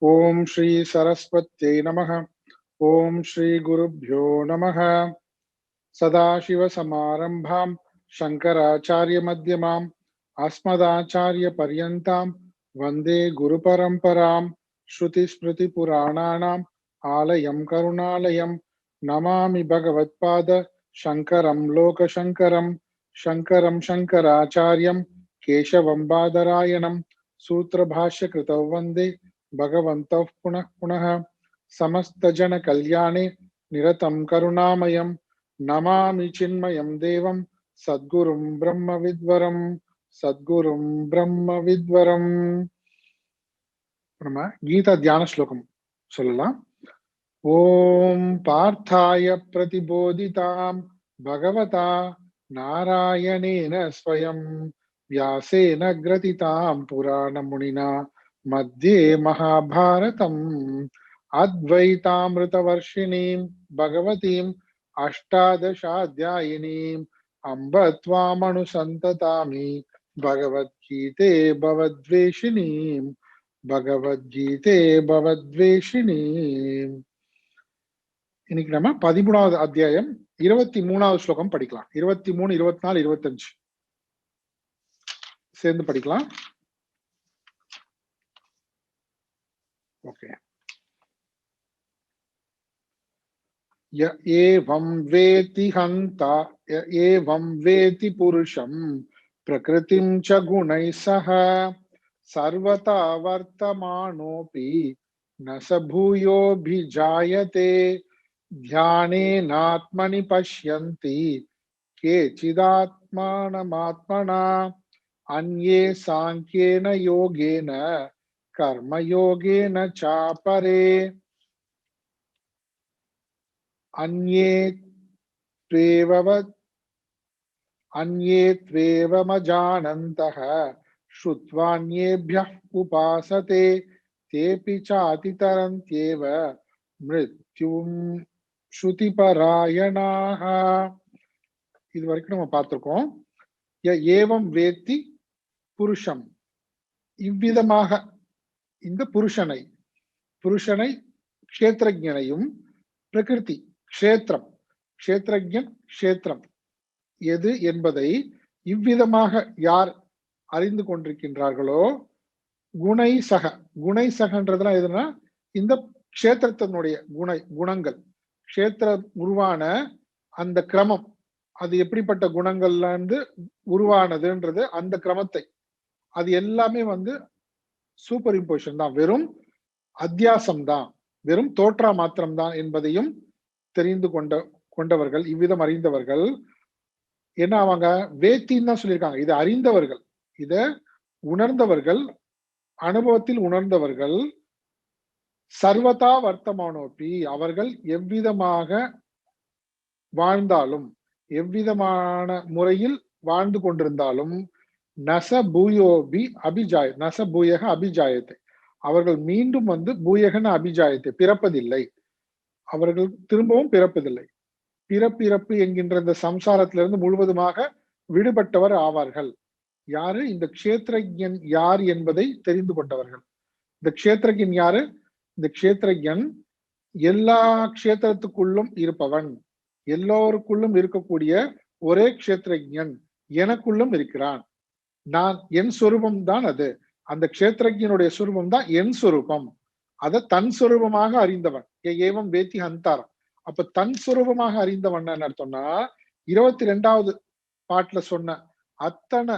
ओम श्री सरस्वत्यै नमः। ओम श्री गुरुभ्यो नमः। सदाशिवसमारम्भां शङ्कराचार्यमध्यमाम् अस्मदाचार्यपर्यन्तां वन्दे गुरुपरम्परां। श्रुतिस्मृतिपुराणानाम् आलयं करुणालयं नमामि भगवत्पाद शङ्करं लोकशङ्करं। शङ्करं शङ्कराचार्यं केशवं बादरायणं सूत्रभाष्यकृतौ वन्दे भगवन्तः पुनः पुनः। समस्तजनकल्याणे निरतं करुणामयं नमामि चिन्मयं देवं सद्गुरुं ब्रह्मविद्वरं। सद्गुरुं ब्रह्मविद्वरं. நம்ம கீதா தியான ஸ்லோகம் சொல்லலாம். ஓம் பார்த்தாய பிரதிபோதிதாம் பகவதா நாராயணேன ஸ்வயம் व्यासेन ग्रथितां पुराणमुनिना मध्ये महाभारतम् अद्वैतामृतवर्षिणीं भगवतीम् अष्टादशाध्यायिनीम् अम्ब त्वामनुसन्ततामि भगवद्गीते भवद्वेषिणीम् भगवद्गीते भवद्वेषिणीम्. இன்னைக்கு நம்ம 13வது அத்தியாயம் 23வது ஸ்லோகம் படிக்கலாம். 23, 24, 25 சேர்ந்து படிக்கலாம். ஓகே. य एवं वेति हन्ता य एवं वेति पुरुषं प्रकृतिं च गुणैः सह सर्वथा वर्तमानोऽपि न स भूयोऽभिजायते ध्यानेनात्मनि पश्यन्ति केचिदात्मानमात्मना अन्ये सांख्येन योगेन कर्मयोगेन चापरे अन्ये त्वेवमजानन्तः श्रुत्वान्येभ्यः उपासते तेऽपि चातितरन्त्येव मृत्युं श्रुतिपरायणाः. இது வரைக்கும் நம்ம பார்த்திருக்கோம். ஏவம் வேத்தி புருஷம், இவ்விதமாக இந்த புருஷனை க்ஷேத்ரஜனையும் பிரகிருதி க்ஷேத்திரம் க்ஷேத்ரஜன் க்ஷேத்திரம் எது என்பதை இவ்விதமாக யார் அறிந்து கொண்டிருக்கின்றார்களோ குணை சகன்றதுலாம் எதுனா இந்த க்ஷேத்திரத்தினுடைய குணங்கள், க்ஷேத்திர உருவான அந்த கிரமம், அது எப்படிப்பட்ட குணங்கள்ல இருந்து உருவானதுன்றது அந்த கிரமத்தை, அது எல்லாமே சூப்பர் இம்போசிஷன் தான், வெறும் அத்தியாசம் தான், வெறும் தோற்றா மாத்திரம் தான் என்பதையும் தெரிந்து கொண்டவர்கள், இவ்விதம் அறிந்தவர்கள். ஏன்னா அவங்க வேத்தின்னு தான் சொல்லியிருக்காங்க. இதை அறிந்தவர்கள், இத உணர்ந்தவர்கள், அனுபவத்தில் உணர்ந்தவர்கள். சர்வதா வர்த்தமானோபி, அவர்கள் எவ்விதமாக வாழ்ந்தாலும், எவ்விதமான முறையில் வாழ்ந்து கொண்டிருந்தாலும், நச பூயோபி அபிஜாய நச பூயக அபிஜாயத்தை, அவர்கள் மீண்டும் பூயகன அபிஜாயத்தை பிறப்பதில்லை, அவர்கள் திரும்பவும் பிறப்பதில்லை. பிறப்பிறப்பு என்கின்ற இந்த சம்சாரத்திலிருந்து முழுவதுமாக விடுபட்டவர் ஆவார்கள். யாரு? இந்த க்ஷேத்ரஜன் யார் என்பதை தெரிந்து கொண்டவர்கள். இந்த க்ஷேத்ரஜன் யாரு? இந்த க்ஷேத்ரஜன் எல்லா க்ஷேத்திரத்துக்குள்ளும் இருப்பவன், எல்லோருக்குள்ளும் இருக்கக்கூடிய ஒரே க்ஷேத்ரஜன் எனக்குள்ளும் இருக்கிறான். நான், என் சொரூபம் தான் அது. அந்த க்ஷேத்ரஜனுடைய சொரூபம் தான் என் சொரூபம். அதை தன் சொரூபமாக அறிந்தவன். ஏவம் வேத்தி ஹந்தாரம். அப்ப தன் சொரூபமாக அறிந்தவன் என்ன அர்த்தம்னா, 22வது பாட்டுல சொன்ன அத்தனை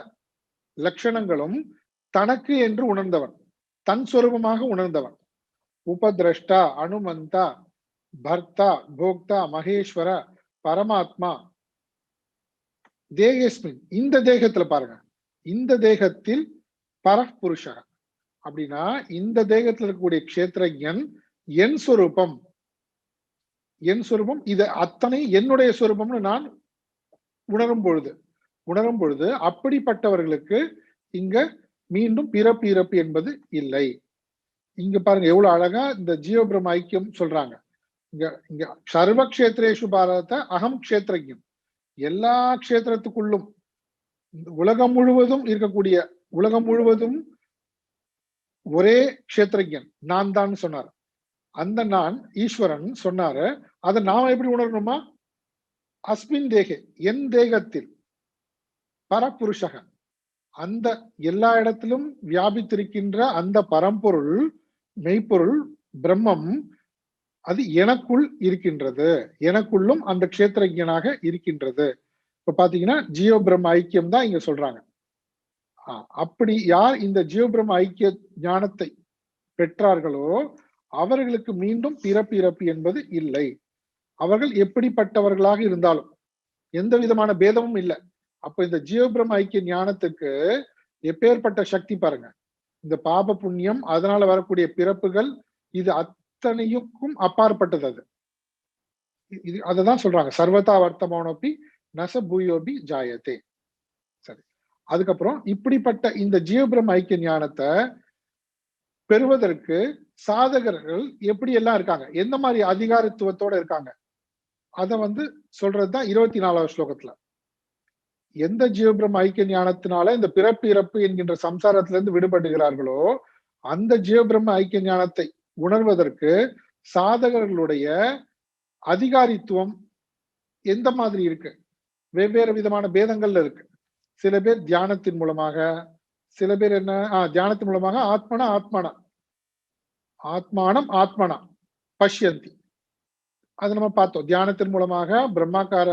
லட்சணங்களும் தனக்கு என்று உணர்ந்தவன், தன் சொரூபமாக உணர்ந்தவன். உபதிரஷ்டா, அனுமந்தா, பர்த்தா, போக்தா, மகேஸ்வர, பரமாத்மா, தேகஸ்மின், இந்த தேகத்துல பாருங்க, இந்த தேகத்தில் பரப்புருஷ அப்படின்னா, இந்த தேகத்தில் இருக்கக்கூடிய க்ஷேத்ரஜன் என் சொரூபம், என் சொரூபம், இது அத்தனை என்னுடைய சொரூபம்னு நான் உணரும் பொழுது அப்படிப்பட்டவர்களுக்கு இங்க மீண்டும் பிறப்பு இறப்பு என்பது இல்லை. இங்க பாருங்க எவ்வளவு அழகா இந்த ஜீவபிரம ஐக்கியம் சொல்றாங்க. இங்க சர்வ க்ஷேத்ரேஷு பாரத அகம் க்ஷேத்ரஜன், எல்லா க்ஷேத்திரத்துக்குள்ளும் உலகம் முழுவதும் இருக்கக்கூடிய, உலகம் முழுவதும் ஒரே க்ஷேத்திரஜன் நான் தான் சொன்னார். அந்த நான் ஈஸ்வரன் சொன்னாரு. அதை நாம எப்படி உணரணுமா? அஸ்மின் தேகே, என் தேகத்தில், பரபுருஷக, அந்த எல்லா இடத்திலும் வியாபித்திருக்கின்ற அந்த பரம்பொருள், மெய்ப்பொருள், பிரம்மம், அது எனக்குள் இருக்கின்றது. எனக்குள்ளும் அந்த க்ஷேத்திரஜனாக இருக்கின்றது. இப்ப பாத்தீங்கன்னா ஜீவ பிரம்ம ஐக்கியம் தான் இங்க சொல்றாங்க. அப்படி யார் இந்த ஜீவ பிரம்ம ஐக்கிய ஞானத்தை பெற்றார்களோ அவர்களுக்கு மீண்டும் பிறப்பு இறப்பு என்பது இல்லை. அவர்கள் எப்படிப்பட்டவர்களாக இருந்தாலும் எந்த விதமான பேதமும் இல்லை. அப்ப இந்த ஜீவ பிரம்ம ஐக்கிய ஞானத்துக்கு எப்பேற்பட்ட சக்தி பாருங்க. இந்த பாப புண்ணியம், அதனால வரக்கூடிய பிறப்புகள், இது அத்தனையுக்கும் அப்பாற்பட்டது. அது இது அததான் சொல்றாங்க, சர்வதா வர்த்தமானோபி நச பூயோபி ஜாயத்தே. சரி, அதுக்கப்புறம் இப்படிப்பட்ட இந்த ஜீவ பிரம்ம ஐக்கிய ஞானத்தை பெறுவதற்கு சாதகர்கள் எப்படி எல்லாம் இருக்காங்க, எந்த மாதிரி அதிகாரத்துவத்தோட இருக்காங்க, அத சொல்றதுதான் 24வது ஸ்லோகத்துல. எந்த ஜீவபிரம்ம ஐக்கிய ஞானத்தினால இந்த பிறப்பு இறப்பு என்கின்ற சம்சாரத்திலிருந்து விடுபடுகிறார்களோ அந்த ஜீவபிரம்ம ஐக்கிய ஞானத்தை உணர்வதற்கு சாதகர்களுடைய அதிகாரித்துவம் எந்த மாதிரி இருக்கு? வெவ்வேறு விதமான பேதங்கள்ல இருக்கு. சில பேர் தியானத்தின் மூலமாக, சில பேர் என்ன தியானத்தின் மூலமாக ஆத்மனா ஆத்மனா ஆத்மானம் ஆத்மனா பஷ்யந்தி, அது நம்ம பார்த்தோம். தியானத்தின் மூலமாக பிரம்மாக்கார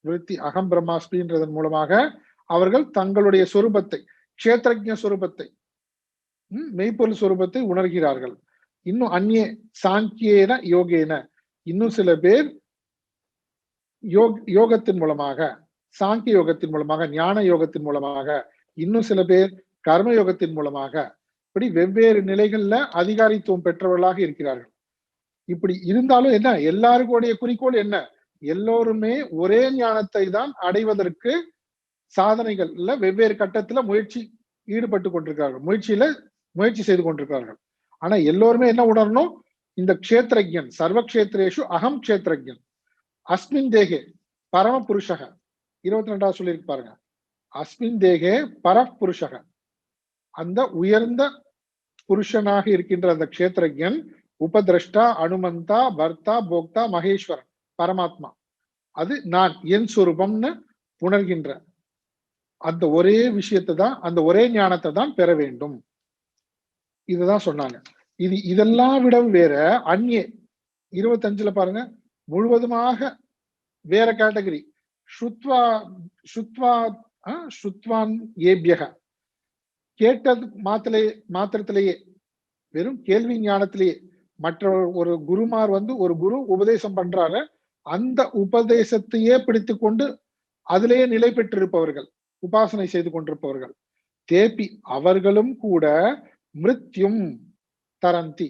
விருத்தி அகம் பிரம்மாஸ்மின்றதன் மூலமாக அவர்கள் தங்களுடைய சொரூபத்தை, க்ஷேத்திரஜ சொரூபத்தை, மெய்ப்பொருள் சொரூபத்தை உணர்கிறார்கள். இன்னும் அந்நிய சாங்கியேன யோகேன, இன்னும் சில பேர் யோகத்தின் மூலமாக, சாங்கிய யோகத்தின் மூலமாக, ஞான யோகத்தின் மூலமாக, இன்னும் சில பேர் கர்ம யோகத்தின் மூலமாக, இப்படி வெவ்வேறு நிலைகள்ல அதிகாரித்துவம் பெற்றவர்களாக இருக்கிறார்கள். இப்படி இருந்தாலும் என்ன, எல்லாருடைய குறிக்கோள் என்ன? எல்லோருமே ஒரே ஞானத்தை தான் அடைவதற்கு சாதனைகள்ல வெவ்வேறு கட்டத்துல ஈடுபட்டு கொண்டிருக்கிறார்கள், முயற்சி செய்து கொண்டிருக்கிறார்கள். ஆனா எல்லோருமே என்ன உணரணும்? இந்த க்ஷேத்திரஜன், சர்வ க்ஷேத்ரேஷு அகம் க்ஷேத்திரஜன் அஸ்மின் தேகே பரம புருஷக, 22வது சொல்லியிருக்கு பாருங்க. அஸ்மின் தேகே பரப்புருஷக, அந்த உயர்ந்த புருஷனாக இருக்கின்ற அந்த க்ஷேத்திரஜன் உபதிரஷ்டா, அனுமந்தா, பர்த்தா, போக்தா, மகேஸ்வரன், பரமாத்மா, அது நான், என் சொரூபம்னு உணர்கின்ற அந்த ஒரே விஷயத்தை தான், அந்த ஒரே ஞானத்தை தான் பெற வேண்டும். இதுதான் சொன்னாங்க. இதெல்லாம் விட வேற அந்நிய 25ல பாருங்க, முழுவதுமாக வேற கேட்டகரி. சுத்வான் ஏபியக, கேட்டது மாத்திரத்திலேயே, வெறும் கேள்வி ஞானத்திலேயே, மற்ற ஒரு குருமார் ஒரு குரு உபதேசம் பண்றாங்க, அந்த உபதேசத்தையே பிடித்து கொண்டு அதிலேயே நிலை பெற்றிருப்பவர்கள், உபாசனை செய்து கொண்டிருப்பவர்கள், தேப்பி, அவர்களும் கூட மிருத்யும் தரந்தி,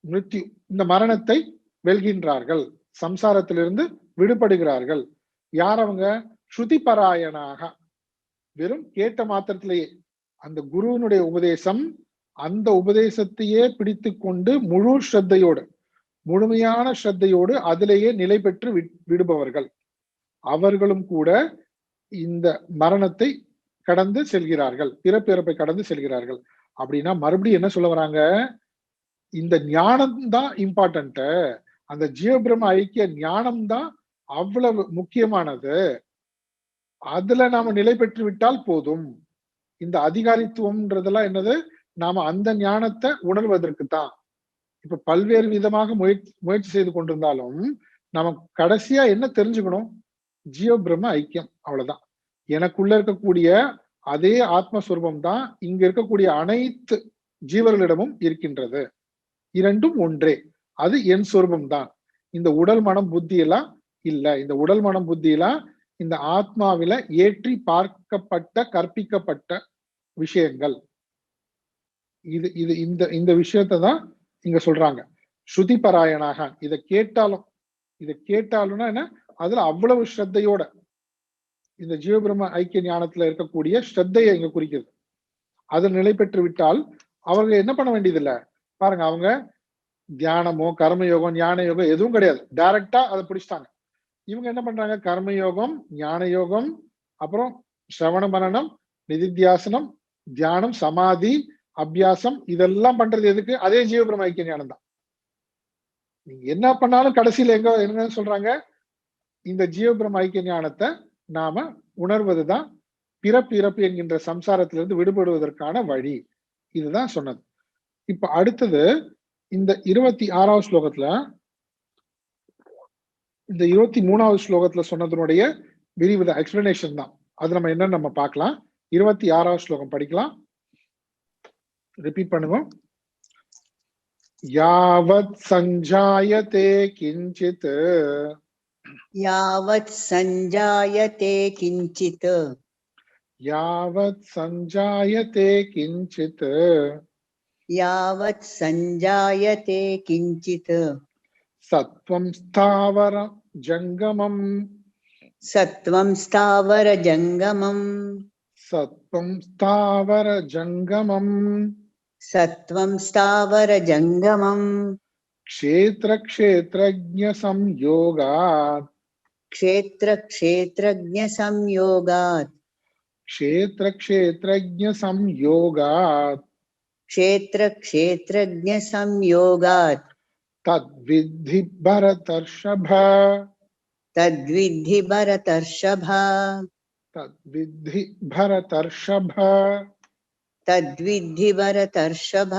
மிருத்யு, இந்த மரணத்தை வெல்கின்றார்கள், சம்சாரத்திலிருந்து விடுபடுகிறார்கள். யார் அவங்க? ஸ்ருதி பராயணாக, வெறும் கேட்ட மாத்திரத்திலேயே அந்த குருவினுடைய உபதேசம், அந்த உபதேசத்தையே பிடித்து கொண்டு முழு ஸ்ரத்தையோடு, முழுமையான ஸ்ரத்தையோடு அதிலேயே நிலை பெற்று விடுபவர்கள், அவர்களும் கூட இந்த மரணத்தை கடந்து செல்கிறார்கள், பிறப்பிறப்பை கடந்து செல்கிறார்கள். அப்படின்னா மறுபடியும் என்ன சொல்ல வராங்க? இந்த ஞானம் தான் இம்பார்ட்டன்ட், அந்த ஜீவபிரம்ம ஐக்கிய ஞானம் தான் அவ்வளவு முக்கியமானது, அதுல நாம நிலை பெற்று விட்டால் போதும். இந்த அதிகாரித்துவம்ன்றதெல்லாம் என்னது? நாம அந்த ஞானத்தை உணர்வதற்கு தான். இப்ப பல்வேறு விதமாக முயற்சி செய்து கொண்டிருந்தாலும் நம்ம கடைசியா என்ன தெரிஞ்சுக்கணும்? ஜீவ பிரம்ம ஐக்கியம், அவ்வளவுதான். எனக்குள்ள இருக்கக்கூடிய அதே ஆத்மஸ்வரூபம் தான் இங்க இருக்கக்கூடிய அனைத்து ஜீவர்களிடமும் இருக்கின்றது. இரண்டும் ஒன்றே, அது என் சொரூபம் தான். இந்த உடல் மனம் புத்தி எல்லாம் இல்ல. இந்த உடல் மனம் புத்தி எல்லாம் இந்த ஆத்மாவில ஏற்றி பார்க்கப்பட்ட, கற்பிக்கப்பட்ட விஷயங்கள். இந்த விஷயத்தை தான் இங்க சொல்றாங்க. ஸ்ருதி பராயணாக, இதை கேட்டாலும்னா என்ன, அதுல அவ்வளவு ஸ்ரத்தையோட, இந்த ஜீவபிரம்ம ஐக்கிய ஞானத்துல இருக்கக்கூடிய ஸ்ரத்தையை இங்க குறிக்கிறது. அதில் நிலை பெற்று விட்டால் அவர்கள் என்ன பண்ண வேண்டியதில்லை பாருங்க. அவங்க தியானமோ கர்மயோகம் ஞான யோகம் எதுவும் கிடையாது, டைரக்டா அதை பிடிச்சிட்டாங்க. இவங்க என்ன பண்றாங்க? கர்மயோகம், ஞான யோகம், அப்புறம் சிரவண மனனம், நிதித்தியாசனம், தியானம், சமாதி, அபியாசம் இதெல்லாம் பண்றது எதுக்கு? அதே ஜீவபிரம ஐக்கிய ஞானம் தான். நீங்க என்ன பண்ணாலும் கடைசியில என்ன சொல்றாங்க? இந்த ஜீவபிரம ஐக்கிய ஞானத்தை நாம உணர்வதுதான் பிறப்பு இறப்பு என்கின்ற சம்சாரத்திலிருந்து விடுபடுவதற்கான வழி. இதுதான் சொன்னது. இப்ப அடுத்தது இந்த 26வது ஸ்லோகத்துல, இந்த 23வது ஸ்லோகத்துல சொன்னதனுடைய விரிவு எக்ஸ்பிளனேஷன் தான். அது நம்ம என்னன்னு நம்ம பார்க்கலாம். 26வது ஸ்லோகம் படிக்கலாம். ரிப்பீட் பண்ணுங்க. யாவத் சஞ்சாயதே கிஞ்சித் யாவத் சஞ்சாயதே கிஞ்சித் யாவத் சஞ்சாயதே கிஞ்சித் யாவத் சஞ்சாயதே கிஞ்சித் சத்வம் ஸ்தாவர ஜங்கமம் சத்வம் ஸ்தாவர ஜங்கமம் சத்வம் ஸ்தாவர ஜங்கமம் சத்வம் ஸ்தாவர ஜங்கமம் க்ஷேத்ர க்ஷேத்ரஜ்ஞ சம்யோகாத் க்ஷேத்ர க்ஷேத்ரஜ்ஞ சம்யோகாத் க்ஷேத்ர க்ஷேத்ரஜ்ஞ சம்யோகாத் க்ஷேத்ர க்ஷேத்ரஜ்ஞ சம்யோகாத் தத்வித்தி பரதர்ஷப தத்வித்தி பரதர்ஷப தத்வித்தி பரதர்ஷப தத்வித்தி பரதர்ஷப.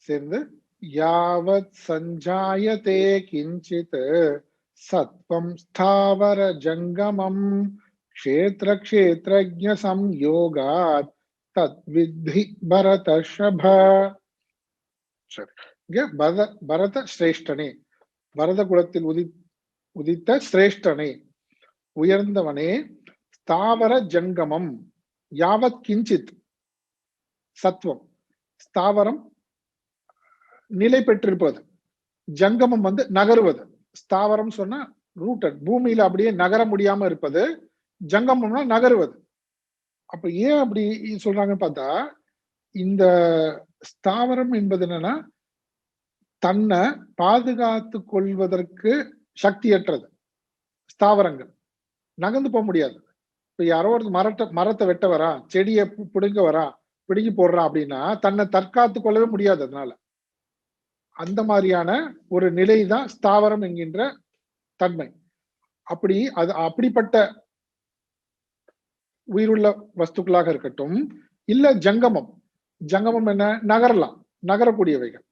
சேர்ந்து யாவத் சஞ்சாயதே கிஞ்சித் சத்வம் ஸ்தாவர ஜங்கமம் க்ஷேத்ர க்ஷேத்ரஜ்ஞ சம்யோகாத் தத்வித்தி பரதர்ஷப. சரி, இங்க பரத சிரேஷ்டனே, பரத குலத்தில் உதித்த சிரேஷ்டனே, உயர்ந்தவனே, ஸ்தாவர ஜங்கமம் யாவத் கிஞ்சித் சத்வம், ஸ்தாவரம் நிலை பெற்றிருப்பது, ஜங்கமம் நகருவது. ஸ்தாவரம் சொன்னா ரூட்டட், பூமியில அப்படியே நகர முடியாம இருப்பது, ஜங்கமம்னா நகருவது. அப்ப ஏன் அப்படி சொல்றாங்கன்னு பார்த்தா, இந்த ஸ்தாவரம் என்பது என்னன்னா தன்னை பாதுகாத்து கொள்வதற்கு சக்தியற்றது. ஸ்தாவரங்கள் நகர்ந்து போக முடியாது. இப்ப யாரோ ஒரு மரத்தை வெட்ட வரா, செடியை பிடுங்க வரா, பிடுங்கி போடுறான் அப்படின்னா தன்னை தற்காத்து கொள்ளவே முடியாது. அதனால அந்த மாதிரியான ஒரு நிலை தான் ஸ்தாவரம் என்கின்ற தன்மை. அப்படிப்பட்ட உயிருள்ள வஸ்துக்களாக இருக்கட்டும், இல்ல ஜங்கமம். ஜங்கமம் என்ன? நகரலாம், நகரக்கூடியவைகள்.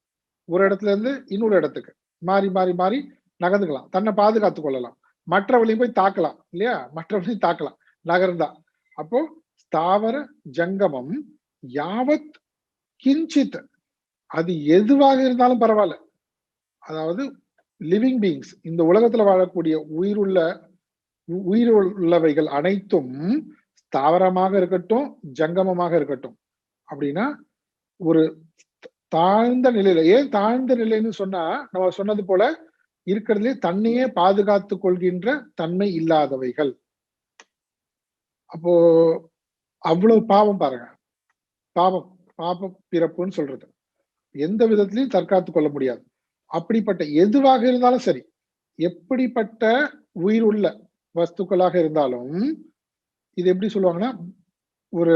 ஒரு இடத்துல இருந்து இன்னொரு இடத்துக்கு மாறி மாறி மாறி நகர்ந்துக்கலாம், தன்னை பாதுகாத்து கொள்ளலாம், மற்றவளையும் போய் தாக்கலாம் இல்லையா, மற்றவளையும் தாக்கலாம், நகர்ந்தா. அப்போ ஸ்தாவர ஜங்கமம் யாவத் கிஞ்சித், அது எதுவாக இருந்தாலும் பரவாயில்ல. அதாவது லிவிங் பீயிங்ஸ், இந்த உலகத்துல வாழக்கூடிய உயிருள்ளவைகள் அனைத்தும் ஸ்தாவரமாக இருக்கட்டும் ஜங்கமமாக இருக்கட்டும் அப்படின்னா ஒரு தாழ்ந்த நிலையில. ஏன் தாழ்ந்த நிலைன்னு சொன்னா, நம்ம சொன்னது போல இருக்கிறதுலே தன்னையே பாதுகாத்து கொள்கின்ற தன்மை இல்லாதவைகள். அப்போ அவ்வளவு பாவம் பாருங்க, பாப பிறப்புன்னு சொல்றது. எந்த விதத்திலையும் தற்காத்து கொள்ள முடியாது. அப்படிப்பட்ட எதுவாக இருந்தாலும் சரி, எப்படிப்பட்ட உயிருள்ள வஸ்துக்களாக இருந்தாலும், இது எப்படி சொல்லுவாங்கன்னா, ஒரு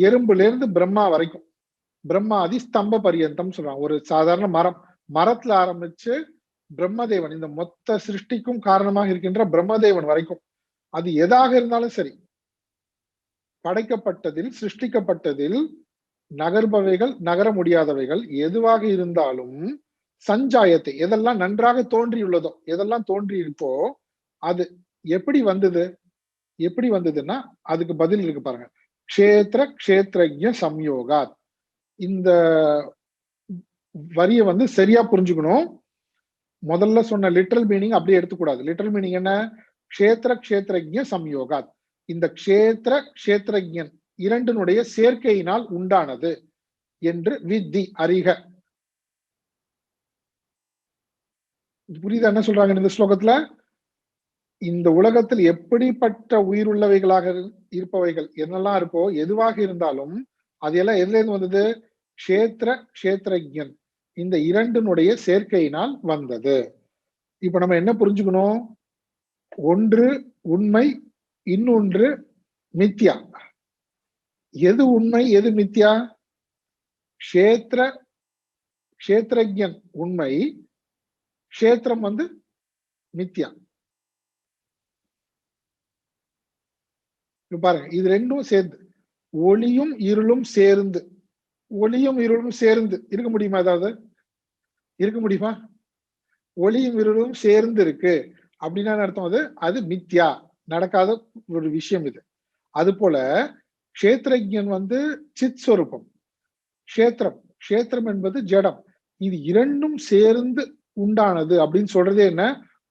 எறும்புல இருந்து பிரம்மா வரைக்கும், பிரம்மாதி ஸ்தம்ப பரியந்தம் சொல்றாங்க. ஒரு சாதாரண மரத்துல ஆரம்பிச்சு பிரம்மதேவன், இந்த மொத்த சிருஷ்டிக்கும் காரணமாக இருக்கின்ற பிரம்மதேவன் வரைக்கும், அது எதாக இருந்தாலும் சரி, படைக்கப்பட்டதில் சிருஷ்டிக்கப்பட்டதில் நகர்பவைகள் நகர முடியாதவைகள் எதுவாக இருந்தாலும் சஞ்சாயத்தை, எதெல்லாம் நன்றாக தோன்றியுள்ளதோ, எதெல்லாம் தோன்றி இருக்கோ, அது எப்படி வந்ததுன்னா அதுக்கு பதில் இருக்கு பாருங்க. க்ஷேத்ர க்ஷேத்ரஜ்ஞ சம்யோகாத். இந்த வரியை சரியா புரிஞ்சுக்கணும். முதல்ல சொன்ன லிட்டரல் மீனிங் அப்படியே எடுத்துக்கூடாது. லிட்டரல் மீனிங் என்ன? க்ஷேத்ர க்ஷேத்ரஜ்ஞ சம்யோகாத், இந்த க்ஷேத்ர க்ஷேத்ரஜ்ஞன் இரண்டினுடைய சேர்க்கையினால் உண்டானது என்று வித்தி அறிக. புரியுதா என்ன சொல்றாங்க இந்த ஸ்லோகத்துல? இந்த உலகத்தில் எப்படிப்பட்ட உயிருள்ளவைகளாக இருப்பவைகள் என்னெல்லாம் இருக்கோ, எதுவாக இருந்தாலும் அதெல்லாம் எதுல இருந்து வந்தது? க்ஷேத்ர க்ஷேத்ரஜ்ஞன், இந்த இரண்டினுடைய சேர்க்கையினால் வந்தது. இப்ப நம்ம என்ன புரிஞ்சுக்கணும்? ஒன்று உண்மை, இன்னொன்று மித்யா. எது உண்மை எது மித்யா? க்ஷேத்திர க்ஷேத்திரஜன் உண்மை, க்ஷேத்திரம் வந்து மித்யா. பாருங்க, இது ரெண்டும் சேர்ந்து, ஒளியும் இருளும் சேர்ந்து, ஒளியும் இருளும் சேர்ந்து இருக்க முடியுமா? ஏதாவது இருக்க முடியுமா? ஒளியும் இருளும் சேர்ந்து இருக்கு அப்படின்னா அர்த்தம் அது மித்யா, நடக்காத ஒரு விஷயம் இது. அது போல க்ஷேத்திரஜன் வந்து சித் ஸ்வரூபம், க்ஷேத்திரம் என்பது ஜடம். இது இரண்டும் சேர்ந்து உண்டானது அப்படின்னு சொல்றது என்ன?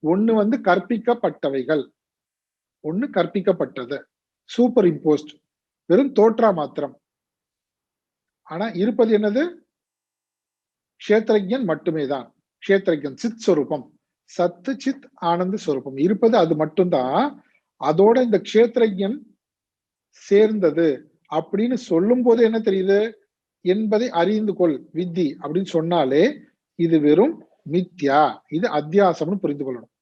ஒண்ணு வந்து கற்பிக்கப்பட்டவைகள், ஒண்ணு கற்பிக்கப்பட்டது, சூப்பர் இம்போஸ்ட், வெறும் தோற்றா மாத்திரம். ஆனா இருப்பது என்னது? க்ஷேத்திரஜன் மட்டுமே தான். க்ஷேத்திரஜன் சித் ஸ்வரூபம், சத்து சித் ஆனந்த ஸ்வரூபம், இருப்பது அது மட்டும்தான். அதோட இந்த க்ஷேத்திரஜன் சேர்ந்தது அப்படின்னு சொல்லும் போது என்ன தெரியுது? என்பதை அறிந்து கொள் வித்தி அப்படின்னு சொன்னாலே இது வெறும் மித்யா, இது அத்தியாசம்னு புரிந்து கொள்ளணும்.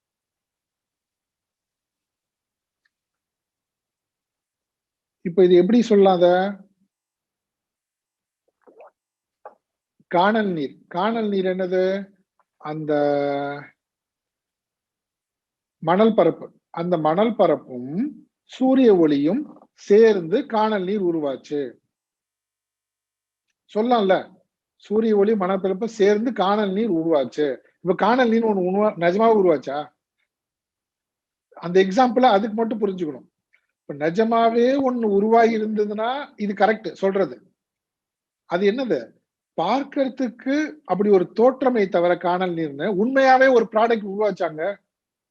இப்ப இது எப்படி சொல்லாத? காணல் நீர், காணல் நீர் என்னது? அந்த மணல் பரப்பு, அந்த மணல் பரப்பும் சூரிய ஒளியும் சேர்ந்து காணல் நீர் உருவாச்சு சொல்லலாம்ல. சூரிய ஒளி மணல் பரப்பு சேர்ந்து காணல் நீர் உருவாச்சு. இப்ப காணல் நீர் ஒண்ணு நிஜமாவே உருவாச்சா? அந்த எக்ஸாம்பிள அதுக்கு மட்டும் புரிஞ்சுக்கணும். இப்ப நிஜமாவே ஒண்ணு உருவாகி இருந்ததுன்னா இது கரெக்ட் சொல்றது. அது என்னது? பார்க்கறதுக்கு அப்படி ஒரு தோற்றமை தவிர காணல் நீர்னு உண்மையாவே ஒரு ப்ராடக்ட் உருவாச்சாங்க?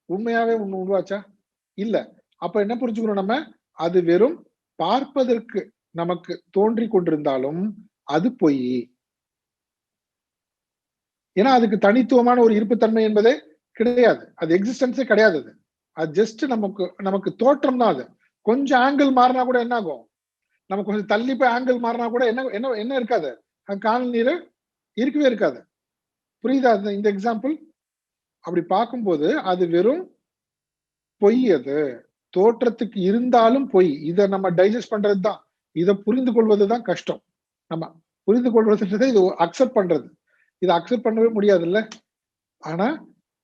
உண்மையாவே ஒண்ணு உருவாச்சா? இல்ல. அப்ப என்ன புரிஞ்சுக்கணும் நம்ம? அது வெறும் பார்ப்பதற்கு நமக்கு தோன்றி கொண்டிருந்தாலும் அது பொய். ஏன்னா அதுக்கு தனித்துவமான ஒரு இருப்புத்தன்மை என்பதே கிடையாது, அது எக்ஸிஸ்டன்ஸே கிடையாது. அது ஜஸ்ட் நமக்கு தோற்றம் தான். அது கொஞ்சம் ஆங்கிள் மாறினா கூட என்ன ஆகும்? நம்ம கொஞ்சம் தள்ளி போய் ஆங்கிள் மாறினா கூட என்ன என்ன என்ன இருக்காது? காணல் நீர் இருக்கவே இருக்காது. புரியுதா இந்த எக்ஸாம்பிள்? அப்படி பார்க்கும்போது அது வெறும் பொய். அது தோற்றத்துக்கு இருந்தாலும் பொய். இதை நம்ம டைஜஸ்ட் பண்றதுதான், இதை புரிந்து கொள்வதுதான் கஷ்டம். நம்ம புரிந்து கொள்வதுன்றதை இது அக்செப்ட் பண்றது, இதை அக்செப்ட் பண்ணவே முடியாதுல்ல. ஆனா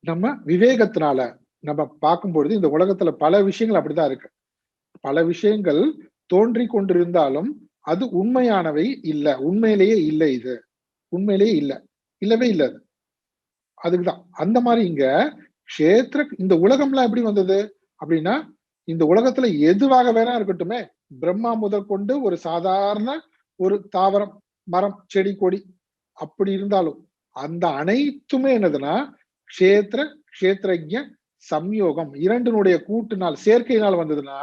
நம்ம விவேகத்தினால நம்ம பார்க்கும்பொழுது இந்த உலகத்துல பல விஷயங்கள் அப்படிதான் இருக்கு. பல விஷயங்கள் தோன்றி கொண்டிருந்தாலும் அது உண்மையானவை இல்ல, உண்மையிலேயே இல்லை. இது உண்மையிலேயே இல்ல, இல்லவே இல்லை. அதுக்குதான் அந்த மாதிரி இங்க க்ஷேத்திர, இந்த உலகம்லாம் எப்படி வந்தது அப்படின்னா, இந்த உலகத்துல எதுவாக வேணா இருக்கட்டுமே, பிரம்மா முதல் கொண்டு ஒரு சாதாரண ஒரு தாவரம், மரம், செடி, கொடி அப்படி இருந்தாலும் அந்த அனைத்துமே என்னதுன்னா க்ஷேத்திர க்ஷேத்திரஜ சம்யோகம், இரண்டினுடைய கூட்டுனால் சேர்க்கையினால் வந்ததுன்னா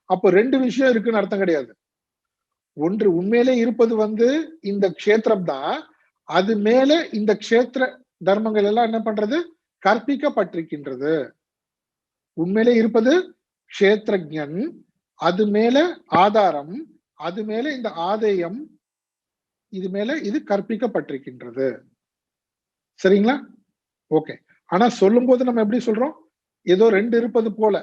அப்போ ரெண்டு விஷயம் இருக்குன்னு அர்த்தம் கிடையாது. ஒன்று உண்மையிலே இருப்பது வந்து இந்த க்ஷேத்திரம் தான், அது மேல இந்த க்ஷேத்திர தர்மங்கள் எல்லாம் என்ன பண்றது? கற்பிக்கப்பட்டிருக்கின்றது. உண்மையிலே இருப்பது க்ஷேத்திரஜன், அது மேல ஆதாரம், அது மேல இந்த ஆதேயம், இது மேல இது கற்பிக்கப்பட்டிருக்கின்றது. சரிங்களா? ஓகே. ஆனா சொல்லும் போது நம்ம எப்படி சொல்றோம்? ஏதோ ரெண்டு இருப்பது போல,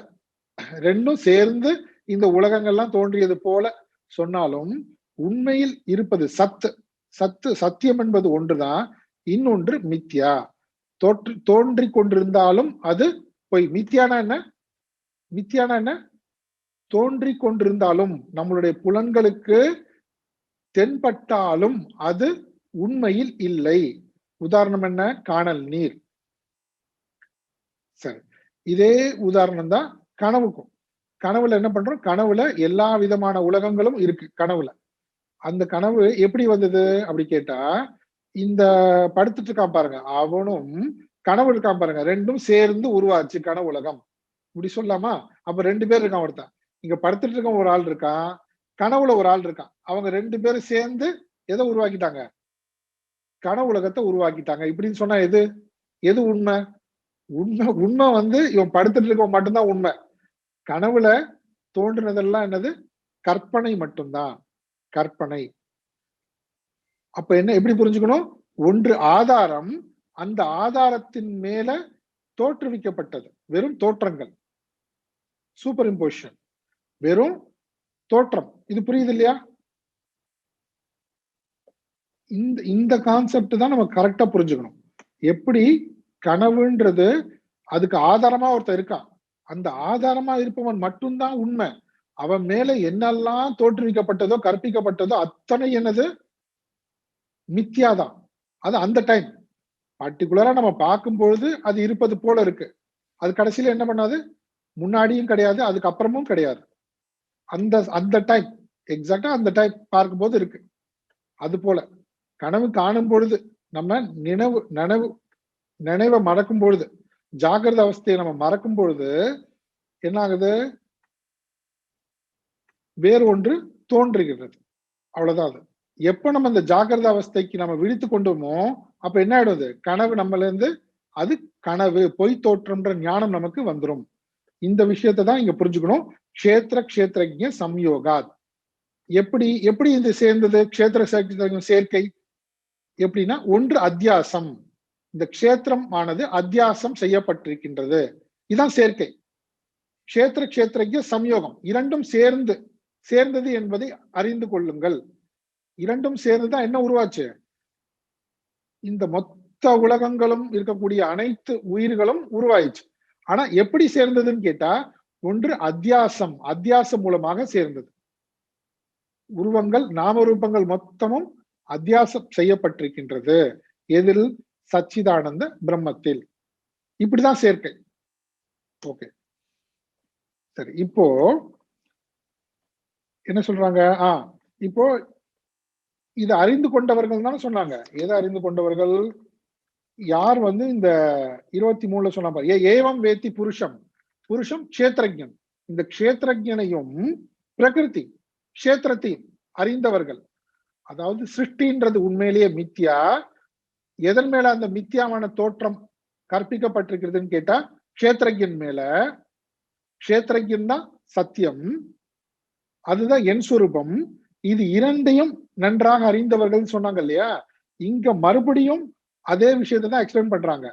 ரெண்டும் சேர்ந்து இந்த உலகங்கள்லாம் தோன்றியது போல சொன்னாலும் உண்மையில் இருப்பது சத்து. சத்தியம் என்பது ஒன்றுதான், இன்னொன்று மித்யா. தோன்றி கொண்டிருந்தாலும் அது பொய். மித்யானா என்ன? மித்யானா என்ன? தோன்றி கொண்டிருந்தாலும், நம்மளுடைய புலன்களுக்கு தென்பட்டாலும் அது உண்மையில் இல்லை. உதாரணம் என்ன? காணல் நீர். சரி, இதே உதாரணம் தான் கனவுக்கும். கனவுல என்ன பண்றோம்? கனவுல எல்லா விதமான உலகங்களும் இருக்கு கனவுல. அந்த கனவு எப்படி வந்தது அப்படி கேட்டா, இந்த படுத்துட்டு இருக்கான் பாருங்க அவனும் கனவு இருக்கான் பாருங்க, ரெண்டும் சேர்ந்து உருவாச்சு கனவு உலகம். இப்படி சொல்லலாமா? அப்ப ரெண்டு பேர் இருக்கான். ஒருத்தன் இங்க படுத்துட்டு இருக்க ஒரு ஆள் இருக்கான், கனவுல ஒரு ஆள் இருக்கான். அவங்க ரெண்டு பேரும் சேர்ந்து எதை உருவாக்கிட்டாங்க? கனவு உலகத்தை உருவாக்கிட்டாங்க. இப்படின்னு சொன்னா எது எது உண்மை? உண்மை வந்து இவன் படுத்துட்டு இருக்கவன் மட்டும்தான் உண்மை. கனவுல தோன்றினதெல்லாம் என்னது? கற்பனை மட்டும்தான், கற்பனை. அப்ப என்ன எப்படி புரிஞ்சுக்கணும்? ஒன்று ஆதாரம், அந்த ஆதாரத்தின் மேல தோற்றுவிக்கப்பட்டது வெறும் தோற்றங்கள், சூப்பர் இம்போசிஷன், வெறும் தோற்றம். இது புரியுது இல்லையா? இந்த கான்செப்ட் தான் நம்ம கரெக்டா புரிஞ்சுக்கணும். எப்படி கனவுன்றது அதுக்கு ஆதாரமா ஒருத்தர் இருக்கான், அந்த ஆதாரமா இருப்பவன் மட்டும்தான் உண்மை. அவன் மேல என்னெல்லாம் தோற்றுவிக்கப்பட்டதோ கற்பிக்கப்பட்டதோ அத்தனை என்னது மித்தியாதான். அது அந்த டைம் பர்டிகுலரா நம்ம பார்க்கும் பொழுது அது இருப்பது போல இருக்கு. அது கடைசியில என்ன பண்ணாது, முன்னாடியும் கிடையாது, அதுக்கப்புறமும் கிடையாது. அந்த அந்த டைம் எக்ஸாக்டா அந்த டைம் பார்க்கும்போது இருக்கு. அது போல கனவு காணும் பொழுது நம்ம நினைவை மறக்கும் பொழுது, ஜாகிரத அவஸ்தையை நம்ம மறக்கும் பொழுது என்ன ஆகுது, வேறு ஒன்று தோன்றுகிறது. அவ்வளவுதான். அது எப்ப நம்ம இந்த ஜாகிரத அவஸ்தைக்கு நம்ம விழித்து கொண்டோமோ அப்ப என்ன ஆயிடுது, கனவு நம்மள இருந்து அது கனவு பொய் தோற்றம்ன்ற ஞானம் நமக்கு வந்துடும். இந்த விஷயத்தை தான் இங்க புரிஞ்சுக்கணும். க்ஷேத்திர க்ஷேத்ரஜ்ஞ சம்யோகாத். எப்படி எப்படி இது சேர்ந்தது க்ஷேத்திர க்ஷேத்ரஜ்ஞ சேர்க்கை எப்படின்னா, ஒன்று அத்தியாசம், இந்த க்ஷேத்திரம் ஆனது அத்தியாசம் செய்யப்பட்டிருக்கின்றது, இதான் சேர்க்கை. க்ஷேத்திர க்ஷேத்ரஜ்ஞ சம்யோகம், இரண்டும் சேர்ந்தது என்பதை அறிந்து கொள்ளுங்கள். இரண்டும் சேர்ந்துதான் என்ன உருவாச்சு, இந்த மொத்த உலகங்களும் இருக்கக்கூடிய அனைத்து உயிர்களும் உருவாயிச்சு. ஆனா எப்படி சேர்ந்ததுன்னு கேட்டா, ஒன்று அத்தியாசம் மூலமாக சேர்ந்தது. உருவங்கள் நாம ரூபங்கள் மொத்தமும் அத்தியாசம் செய்யப்பட்டிருக்கின்றது. எதில்? சச்சிதானந்த பிரம்மத்தில். இப்படிதான் சேர்க்கை. ஓகே, சரி. இப்போ என்ன சொல்றாங்க, இப்போ இதை அறிந்து கொண்டவர்கள் தானே சொன்னாங்க. எதை அறிந்து கொண்டவர்கள்? யார் இந்த 23 சொன்னா, ஏவம் வேத்தி புருஷம் க்ஷேத்ரஜ்ஞன். இந்த க்ஷேத்ரஜ்ஞனையும் பிரகிருதி க்ஷேத்திரத்தையும் அறிந்தவர்கள். அதாவது சிருஷ்டின்றது உண்மையிலேயே மித்யா. எதன் மேல அந்த மித்யாவான தோற்றம் கற்பிக்கப்பட்டிருக்கிறதுன்னு கேட்டா, க்ஷேத்ரஜ்ஞன் மேல. க்ஷேத்ரஜ்ஞன் தான் சத்தியம், அதுதான் என் சுரூபம். இது இரண்டையும் நன்றாக அறிந்தவர்கள் சொன்னாங்க இல்லையா. இங்க மறுபடியும் அதே விஷயத்தை தான் எக்ஸ்பிளைன் பண்றாங்க.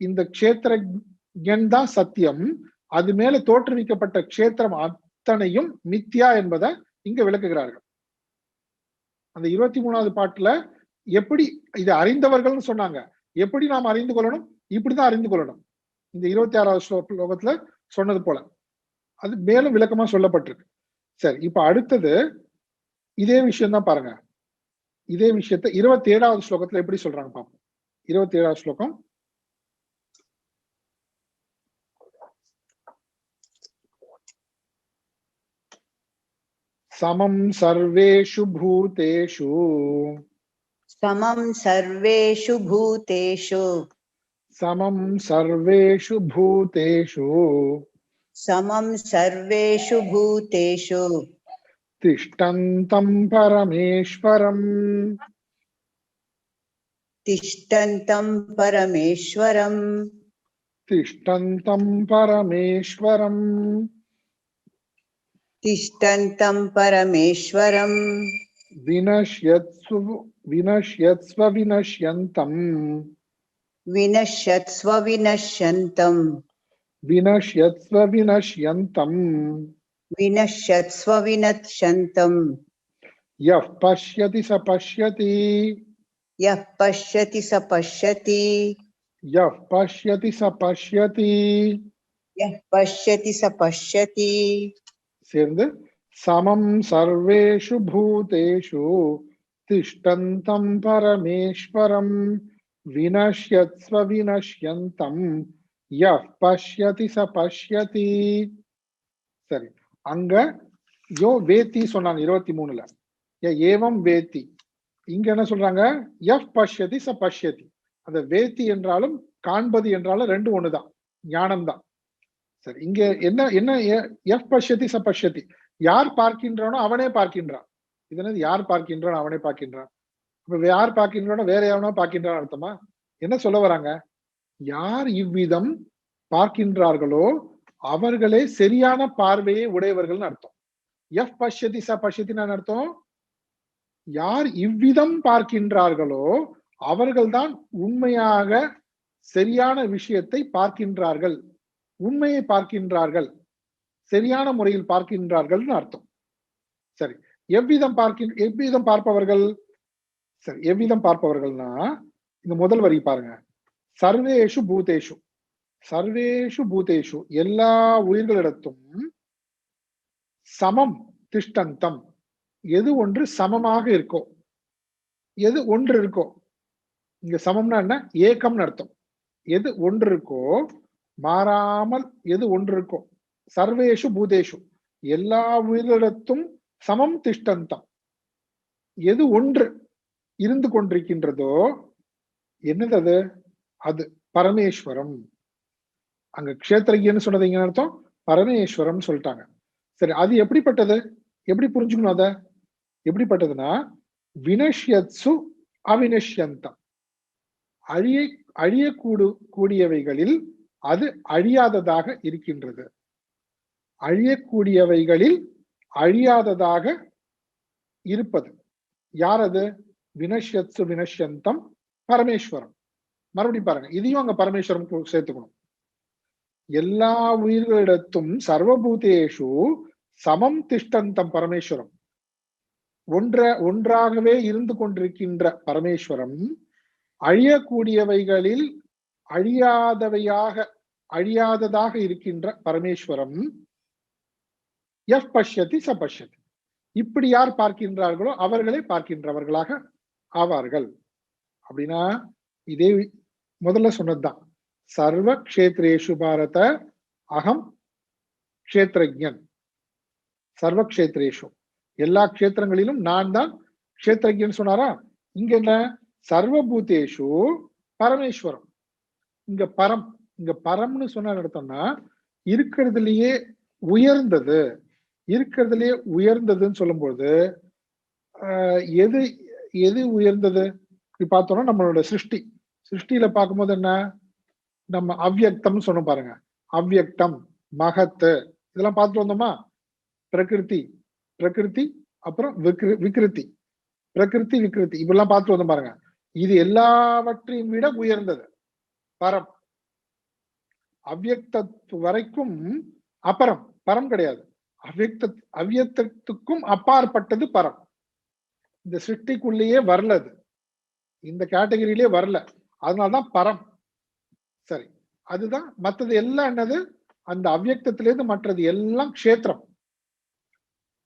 இந்த க்ஷேத்ரஜ்ஞன் தான் சத்தியம், அது மேல தோற்றுவிக்கப்பட்ட க்ஷேத்திரம் அத்தனையும் மித்யா என்பதை இங்க விளக்குகிறார்கள். அந்த 23வது பாட்டுல எப்படி இது அறிந்தவர்கள் சொன்னாங்க, எப்படி நாம் அறிந்து கொள்ளணும், இப்படிதான் அறிந்து கொள்ளணும். இந்த 26வது ஸ்லோகத்துல சொன்னது போல அது மேலும் விளக்கமா சொல்லப்பட்டிருக்கு. சரி, இப்ப அடுத்தது இதே விஷயம் தான் பாருங்க. இதே விஷயத்த 27வது ஸ்லோகத்துல எப்படி சொல்றாங்க பாப்போம். 27வது ஸ்லோகம். சமம் சர்வேஷு பூதேஷு समं सर्वेषु भूतेषु சமம் சர்வேஷு பூதேஷு समं सर्वेषु भूतेषु திஷ்டந்தம் பரமேஸ்வரம் तिष्ठन्तं परमेश्वरम् திஷ்டந்தம் பரமேஸ்வரம் तिष्ठन्तं परमेश्वरम् வினஷ்யத்ஸ்வ வினஷ்யந்தம் विनश्यत्स्व विनश्यन्तम् வினஷ்யத்ஸ்வ வினஷ்யந்தம் विनश्यत्स्व विनश्यन्तम् யः பஷ்யதி ச பஷ்யதி यः पश्यति स पश्यति யः பஷ்யதி ச பஷ்யதி यः पश्यति स पश्यति சேர்ந்து சமம் சர்வேஷு பூதேஷு திஷ்டந்தம் பரமேஸ்வரம் வினஷ்யத்ஸ்வ வினஷ்யந்தம் யः பஷ்யதி ச பஷ்யதி. சரி, அங்க யோ வேத்தி சொன்னாங்க 23ல, ஏவம் வேத்தி. இங்க என்ன சொல்றாங்க, யஃப் பஷ்யதி ச பஷ்யதி. அந்த வேத்தி என்றாலும் காண்பது என்றாலும் ரெண்டு ஒண்ணுதான், ஞானம் தான். சரி, இங்க என்ன என்ன எஃப் பஷ்யதி ச பஷ்யதி, யார் பார்க்கின்றானோ அவனே பார்க்கின்றான். இது யார் பார்க்கின்றானோ அவனே பார்க்கின்றான். இப்ப யார் பார்க்கின்றானோ வேற எவனோ பார்க்கின்றான் அர்த்தமா? என்ன சொல்ல வராங்க, யார் இவ்விதம் பார்க்கின்றார்களோ அவர்களே சரியான பார்வையை உடையவர்கள் அர்த்தம். எஃப் பஷ்யதி ச பஷ்யத்தின்னு அர்த்தம், யார் இவ்விதம் பார்க்கின்றார்களோ அவர்கள்தான் உண்மையாக சரியான விஷயத்தை பார்க்கின்றார்கள், உண்மையை பார்க்கின்றார்கள், சரியான முறையில் பார்க்கின்றார்கள் அர்த்தம். சரி, எவ்விதம் பார்ப்பவர்கள்? சரி, எவ்விதம் பார்ப்பவர்கள்னா இந்த முதல் வரி பாருங்க. சர்வேஷு பூதேஷு, சர்வேஷு பூதேஷு எல்லா உயிர்களிடத்தும் சமம் திஷ்டந்தம் எது ஒன்று சமமாக இருக்கோ, எது ஒன்று இருக்கோ, இங்க சமம்னா என்ன, ஏக்கம்னு அர்த்தம். எது ஒன்று இருக்கோ, மாறாமல் எது ஒன்று இருக்கோ, சர்வேஷு பூதேஷு எல்லா உயிரிடத்தும் சமம் திஷ்டந்தம் எது ஒன்று இருந்து கொண்டிருக்கின்றதோ, என்னது அது, அது பரமேஸ்வரம். அங்க க்ஷேத்திரஜன்னு சொன்னது இங்க அர்த்தம் பரமேஸ்வரம் சொல்லிட்டாங்க. சரி, அது எப்படிப்பட்டது, எப்படி புரிஞ்சுக்கணும் அத, எப்படிப்பட்டதுன்னா வினஷ்யத்சு அவினஷ்யந்தம் அழியக்கூடியவைகளில் அது அழியாததாக இருக்கின்றது. அழியக்கூடியவைகளில் அழியாததாக இருப்பது யார் அது, வினஷ்யத்சு வினஷ்யந்தம் பரமேஸ்வரம். மறுபடியும் பாருங்க, இதையும் அங்க பரமேஸ்வரம் சேர்த்துக்கணும். எல்லா உயிர்களிடத்தும் சர்வபூதேஷு சமம் திஷ்டந்தம் பரமேஸ்வரம் ஒன்றாகவே இருந்து கொண்டிருக்கின்ற பரமேஸ்வரம் அழியக்கூடியவைகளில் அழியாததாக இருக்கின்ற பரமேஸ்வரம் எஃப் பஷ்யதி ச பஷ்யதி இப்படி யார் பார்க்கின்றார்களோ அவர்களே பார்க்கின்றவர்களாக ஆவார்கள். அப்படின்னா இதே முதல்ல சொன்னதுதான், சர்வ க்ஷேத்ரேஷு பாரத அகம் க்ஷேத்ரஜன், சர்வ க்ஷேத்ரேஷு எல்லா க்ஷேத்திரங்களிலும் நான் தான் க்ஷேத்ரஜன் சொன்னாரா. இங்க என்ன, சர்வபூதேஷு பரமேஸ்வரம். இங்க பரம், இங்க பரம்னு சொன்ன அர்த்தம்னா இருக்கிறதுலயே உயர்ந்தது, இருக்கிறதுலயே உயர்ந்ததுன்னு சொல்லும்போது எது எது உயர்ந்தது பார்த்தோம்னா நம்மளோட சிருஷ்டியில பார்க்கும்போது என்ன, நம்ம அவ்யக்தம் சொன்ன பாருங்க, அவ்யக்தம் மகத்து இதெல்லாம் பார்த்துட்டு வந்தோமா. பிரகிருதி அப்புறம் விக்ருதி, பிரகிருதி விக்ருதி இப்பெல்லாம் பார்த்துட்டு வந்தோம் பாருங்க. இது எல்லாவற்றையும் விட உயர்ந்தது பரம். அவ்யக்த வரைக்கும் அபரம், பரம் கிடையாது. அவ்யக்தத்துக்கும் அப்பாற்பட்டது பரம். இந்த சிருஷ்டிக்குள்ளேயே வரல, அது இந்த கேட்டகரியிலே வரல, அதனால்தான் பரம். சரி, அதுதான். மற்றது எல்லாம் என்னது, அந்த அவ்யக்தத்திலிருந்து மற்றது எல்லாம் க்ஷேத்திரம்.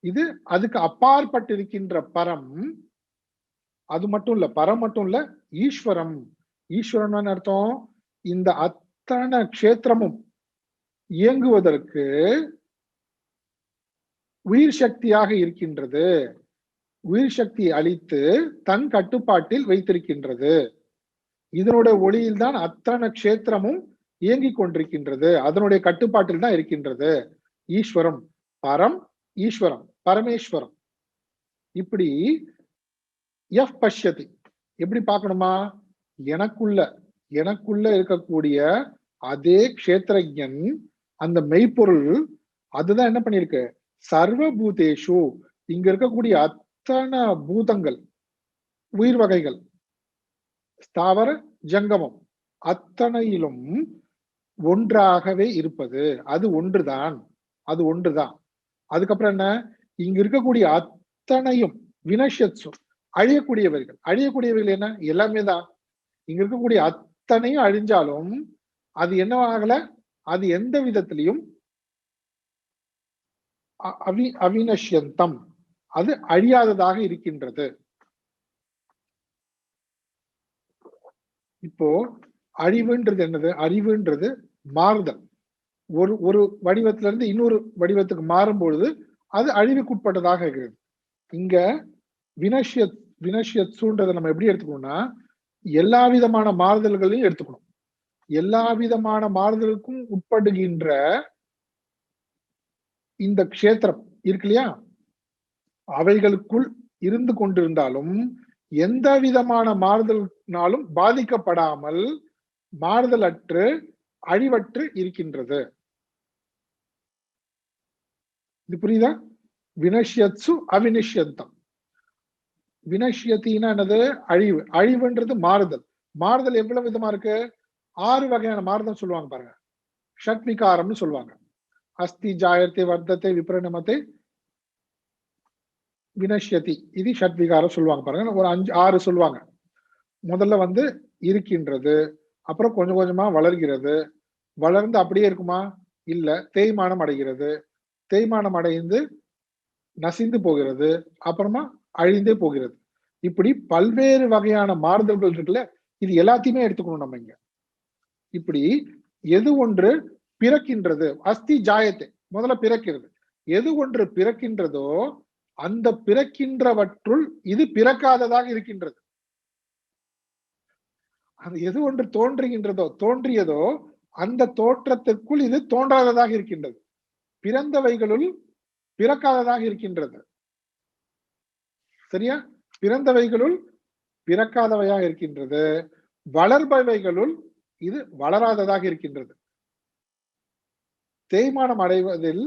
இது அதுக்கு அப்பாற்பட்டு இருக்கின்ற பரம். அது மட்டும் இல்ல, பரம் மட்டும் இல்ல, ஈஸ்வரம். ஈஸ்வரன் அர்த்தம் இந்த அத்தனை க்ஷேத்திரமும் இயங்குவதற்கு உயிர் சக்தியாக இருக்கின்றது, உயிர் சக்தி அளித்து தன் கட்டுப்பாட்டில் வைத்திருக்கின்றது. இதனுடைய ஒளியில் தான் அத்தனை க்ஷேத்திரமும் இயங்கிக் கொண்டிருக்கின்றது, அதனுடைய கட்டுப்பாட்டில் தான் இருக்கின்றது. ஈஸ்வரம், பரம், ஈஸ்வரம், பரமேஸ்வரம். இப்படி எஃப் பஷ்யதி எப்படி பார்க்கணுமா, எனக்குள்ள இருக்கக்கூடிய அதே க்ஷேத்ரஜன், அந்த மெய்ப்பொருள், அதுதான் என்ன பண்ணிருக்கு, சர்வபூதேஷு இங்க இருக்கக்கூடிய அத்தனை பூதங்கள், உயிர் வகைகள், ஸ்தாவர ஜங்கமம் அத்தனையிலும் ஒன்றாகவே இருப்பது அது ஒன்றுதான், அது ஒன்றுதான். அதுக்கப்புறம் என்ன, இங்க இருக்கக்கூடிய அத்தனையும் வினஷ்யத்சு அழியக்கூடியவர்கள். அழியக்கூடியவர்கள் என்ன, எல்லாமே தான். இங்க இருக்கக்கூடிய அத்தனையும் அழிஞ்சாலும் அது என்னவாகல, அது எந்த விதத்திலையும் அவினஷ்யந்தம் அது அழியாததாக இருக்கின்றது. இப்போ அழிவுன்றது என்னது, அறிவுன்றது மாறுதல். ஒரு வடிவத்திலிருந்து இன்னொரு வடிவத்துக்கு மாறும் பொழுது அது அழிவுக்குட்பட்டதாக இருக்கிறது. இங்க வினஷ்யத்சுன்றதை நம்ம எப்படி எடுத்துக்கணும்னா எல்லா விதமான மாறுதல்களையும் எடுத்துக்கணும். எல்லா விதமான மாறுதலுக்கும் உட்படுகின்ற இந்த க்ஷேத்திரம் இருக்கு இல்லையா, அவைகளுக்குள் இருந்து கொண்டிருந்தாலும் எந்த விதமான மாறுதல்னாலும் பாதிக்கப்படாமல் மாறுதல் அற்று அழிவற்று இருக்கின்றது. இது புரியுதா? வினஷ்யத்சு அவினிஷ்யந்தம். வினஷ்யத்தின்னா என்னது, அழிவு. அழிவுன்றது மாறுதல். மாறுதல் எவ்வளவு விதமா இருக்கு, 6 வகையான மாறுதல் சொல்லுவாங்க பாருங்க. ஷட்விகாரம்னு சொல்லுவாங்க. அஸ்தி, ஜாயத்தை, வர்த்தத்தை, விபரிணமத்தை, வினஷ்யதி இது ஷட்விகாரம் சொல்லுவாங்க பாருங்க. ஒரு 5 6 சொல்லுவாங்க. முதல்ல வந்து இருக்கின்றது, அப்புறம் கொஞ்சம் கொஞ்சமா வளர்கிறது, வளர்ந்து அப்படியே இருக்குமா? இல்ல, தேய்மானம் அடைகிறது, தேய்மானம் அடைந்து நசிந்து போகிறது, அப்புறமா அழிந்தே போகிறது. இப்படி பல்வேறு வகையான மாறுதல்கள் இருக்குல்ல, இது எல்லாத்தையுமே எடுத்துக்கணும் நம்ம இங்க. இப்படி எது ஒன்று பிறக்கின்றது, அஸ்தி ஜாயத்தை முதல்ல பிறக்கிறது. எது ஒன்று பிறக்கின்றதோ அந்த பிறக்கின்றவற்றுள் இது பிறக்காததாக இருக்கின்றது. அது எது ஒன்று தோன்றியதோ அந்த தோற்றத்திற்குள் இது தோன்றாததாக இருக்கின்றது. பிறந்தவைகளுள் பிறக்காததாக இருக்கின்றது. சரியா? பிறந்தவைகளுள் பிறக்காதவையாக இருக்கின்றது. வளர்பவைகளுள் இது வளராததாக இருக்கின்றது. தேய்மானம் அடைவதில்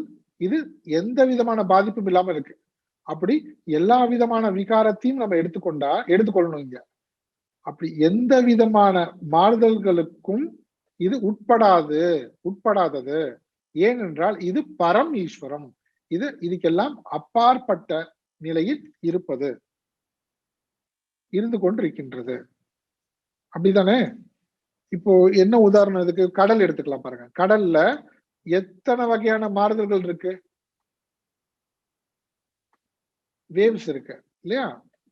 இது எந்த விதமான பாதிப்பும் இல்லாம இருக்கு. அப்படி எல்லா விதமான விகாரத்தையும் நம்ம எடுத்துக்கொள்ளணும் இங்க. அப்படி எந்த விதமான மாறுதல்களுக்கும் இது உட்படாதது. ஏனென்றால் இது பரம் ஈஸ்வரம். இதுக்கெல்லாம் அப்பாற்பட்ட நிலையில் இருந்து கொண்டிருக்கின்றது. அப்படிதானே? இப்போ என்ன உதாரணம் இதுக்கு? கடல் எடுத்துக்கலாம் பாருங்க. கடல்ல எத்தனை வகையான மாறுதல்கள் இருக்கு? வேவ்ஸ் இருக்கு இல்லையா?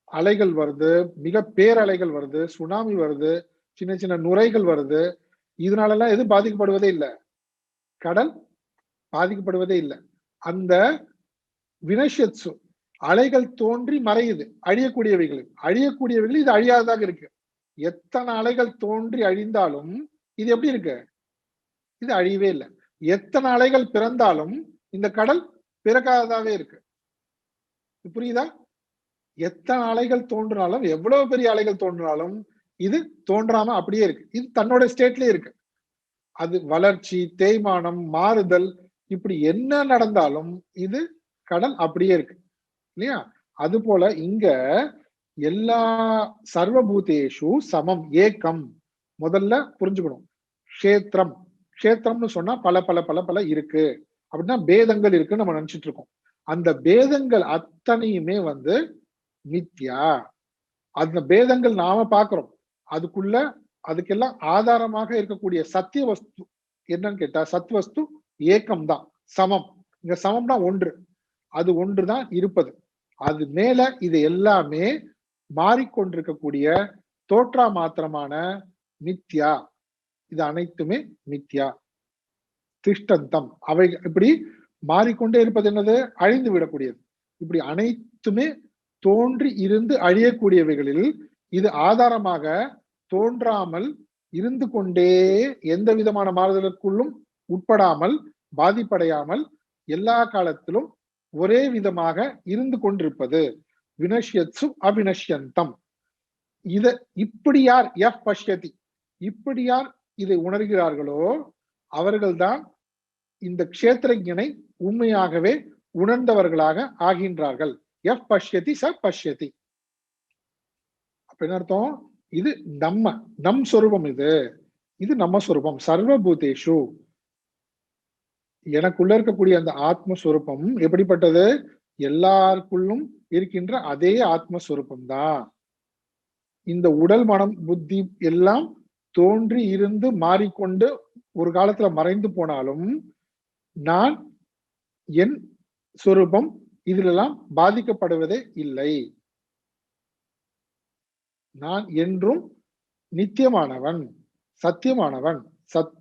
அலைகள் வருது, மிக பேரலைகள் வருது, சுனாமி வருது, சின்ன சின்ன நுரைகள் வருது. இதனால எல்லாம் எது பாதிக்கப்படுவதே இல்லை. கடல் பாதிக்கப்படுவதே இல்லை. அந்த வினஷத்சு அலைகள் தோன்றி மறையுது, அழியக்கூடியவைகள் இது அழியாததாக இருக்கு. எத்தனை அலைகள் தோன்றி அழிந்தாலும் இது எப்படி இருக்கு? இது அழியவே இல்லை. எத்தனை அலைகள் பிறந்தாலும் இந்த கடல் பிறக்காததாவே இருக்கு. புரியுதா? எத்தனை அலைகள் தோன்றினாலும், எவ்வளவு பெரிய அலைகள் தோன்றினாலும் இது தோன்றாம அப்படியே இருக்கு. இது தன்னோட ஸ்டேட்லயே இருக்கு. அது வளர்ச்சி, தேய்மானம், மாறுதல், இப்படி என்ன நடந்தாலும் இது கடல் அப்படியே இருக்கு இல்லையா? அது போல இங்க எல்லா சர்வபூதேஷு சமம் ஏக்கம். முதல்ல புரிஞ்சுக்கணும். க்ஷேத்திரம்னு சொன்னா பல பல பல பல இருக்கு அப்படின்னா பேதங்கள் இருக்குன்னு நம்ம நினைச்சிட்டு இருக்கோம். அந்த பேதங்கள் அத்தனையுமே வந்து மித்யா. அந்த பேதங்கள் நாம பாக்குறோம். அதுக்கெல்லாம் ஆதாரமாக இருக்கக்கூடிய சத்திய வஸ்து என்னன்னு கேட்டா சத்வஸ்து ஏக்கம் தான், சமம். இங்க சமம்னா ஒன்று, அது ஒன்றுதான் இருப்பது. அது மேல இது எல்லாமே மாறிக்கொண்டிருக்கக்கூடிய தோற்றா மாத்திரமான மித்யா. இது அனைத்துமே மித்யா. திஷ்டந்தம். அவை இப்படி மாறிக்கொண்டே இருப்பது என்னது? அழிந்து விடக்கூடியது. இப்படி அனைத்துமே தோன்றி இருந்து அழியக்கூடியவைகளில் இது ஆதாரமாக தோன்றாமல் இருந்து கொண்டே எந்த விதமான மாறுதலுக்குள்ளும் உட்படாமல் பாதிப்படையாமல் எல்லா காலத்திலும் ஒரே விதமாக இருந்து கொண்டிருப்பது வினஷ்யத்சு அவினஷ்யந்தம். இப்படி யார் பஷ்யதி, இப்படி யார் இதை உணர்கிறார்களோ அவர்கள்தான் இந்த க்ஷேத்திரஞனை உண்மையாகவே உணர்ந்தவர்களாக ஆகின்றார்கள். பஷ்யதி ச பஷ்யதி. அப்ப என்ன அர்த்தம்? இது நம் சொரூபம். இது நம்ம சொரூபம். சர்வபூதேஷு எனக்குள்ள இருக்கக்கூடிய அந்த ஆத்மஸ்வரூபம் எப்படிப்பட்டது? எல்லாருக்குள்ளும் இருக்கின்ற அதே ஆத்மஸ்வரூபம் தான். இந்த உடல், மனம், புத்தி எல்லாம் தோன்றி இருந்து மாறிக்கொண்டு ஒரு காலத்துல மறைந்து போனாலும் நான் என் சொரூபம் இதிலெல்லாம் பாதிக்கப்படுவதே இல்லை. நான் என்றும் நித்தியமானவன், சத்தியமானவன், சத்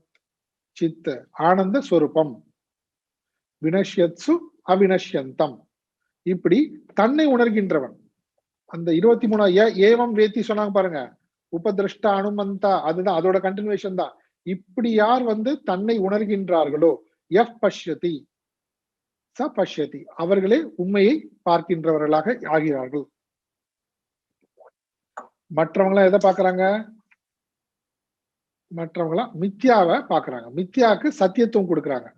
சித்த ஆனந்த ஸ்வரூபம். வினஷ்யத்சு அவினஷ்யந்தம். இப்படி தன்னை உணர்கின்றவன். அந்த 23 ஏவம் வேத்தி சொன்னாங்க பாருங்க, உபதிருஷ்ட அனுமந்தா, அதுதான் அதோட கண்டினியூஷன் தான். இப்படி யார் வந்து தன்னை உணர்கின்றார்களோ பஷ்யதி ச பஷ்யதி, அவர்களே உண்மையை பார்க்கின்றவர்களாக ஆகிறார்கள். மற்றவங்களாம் எதை பாக்குறாங்க? மற்றவங்களாம் மித்யாவை பாக்குறாங்க. மித்யாவுக்கு சத்தியத்துவம் கொடுக்குறாங்க.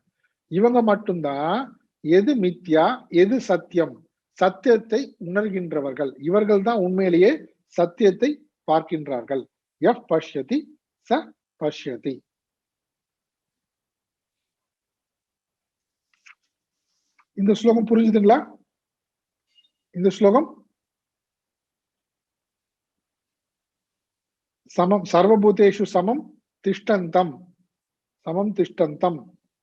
இவங்க மட்டும்தான் எது மித்யா எது சத்தியம், சத்தியத்தை உணர்கின்றவர்கள். இவர்கள் தான் உண்மையிலேயே சத்தியத்தை பார்க்கின்றார்கள். பஷ்யதி ச பஷ்யதி. இந்த ஸ்லோகம் புரிஞ்சுதுங்களா? இந்த ஸ்லோகம் சமம் சர்வபூதேஷு சமம் திஷ்டந்தம் சமம் திஷ்டந்தம்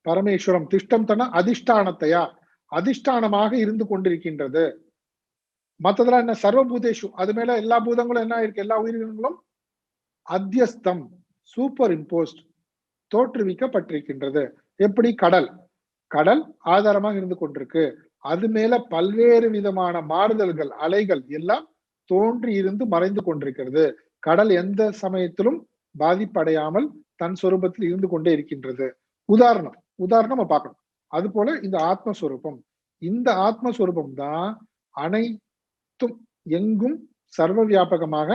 பரமேஸ்வரம் திஷ்டந்தன அதிஷ்டானத்தையா அதிஷ்டானமாக இருந்து கொண்டிருக்கின்றது. மத்ததெல்லாம் என்ன சர்வபூதேஷு அது மேல எல்லா பூதங்களும் என்ன இருக்கு, எல்லா உயிரினங்களும் அத்தியஸ்தம் சூப்பர் இம்போஸ்ட் தோற்றுவிக்கப்பட்டிருக்கின்றது. எப்படி கடல் கடல் ஆதாரமாக இருந்து கொண்டிருக்கு, அது மேல பல்வேறு விதமான மாறுதல்கள் அலைகள் எல்லாம் தோன்றி இருந்து மறைந்து கொண்டிருக்கிறது. கடல் எந்த சமயத்திலும் பாதிப்படையாமல் தன் சொரூபத்தில் இருந்து கொண்டே இருக்கின்றது. உதாரணம் பார்க்கணும். அது போல இந்த ஆத்மஸ்வரூபம், இந்த ஆத்மஸ்வரூபம் தான் அனைத்தும் எங்கும் சர்வ வியாபகமாக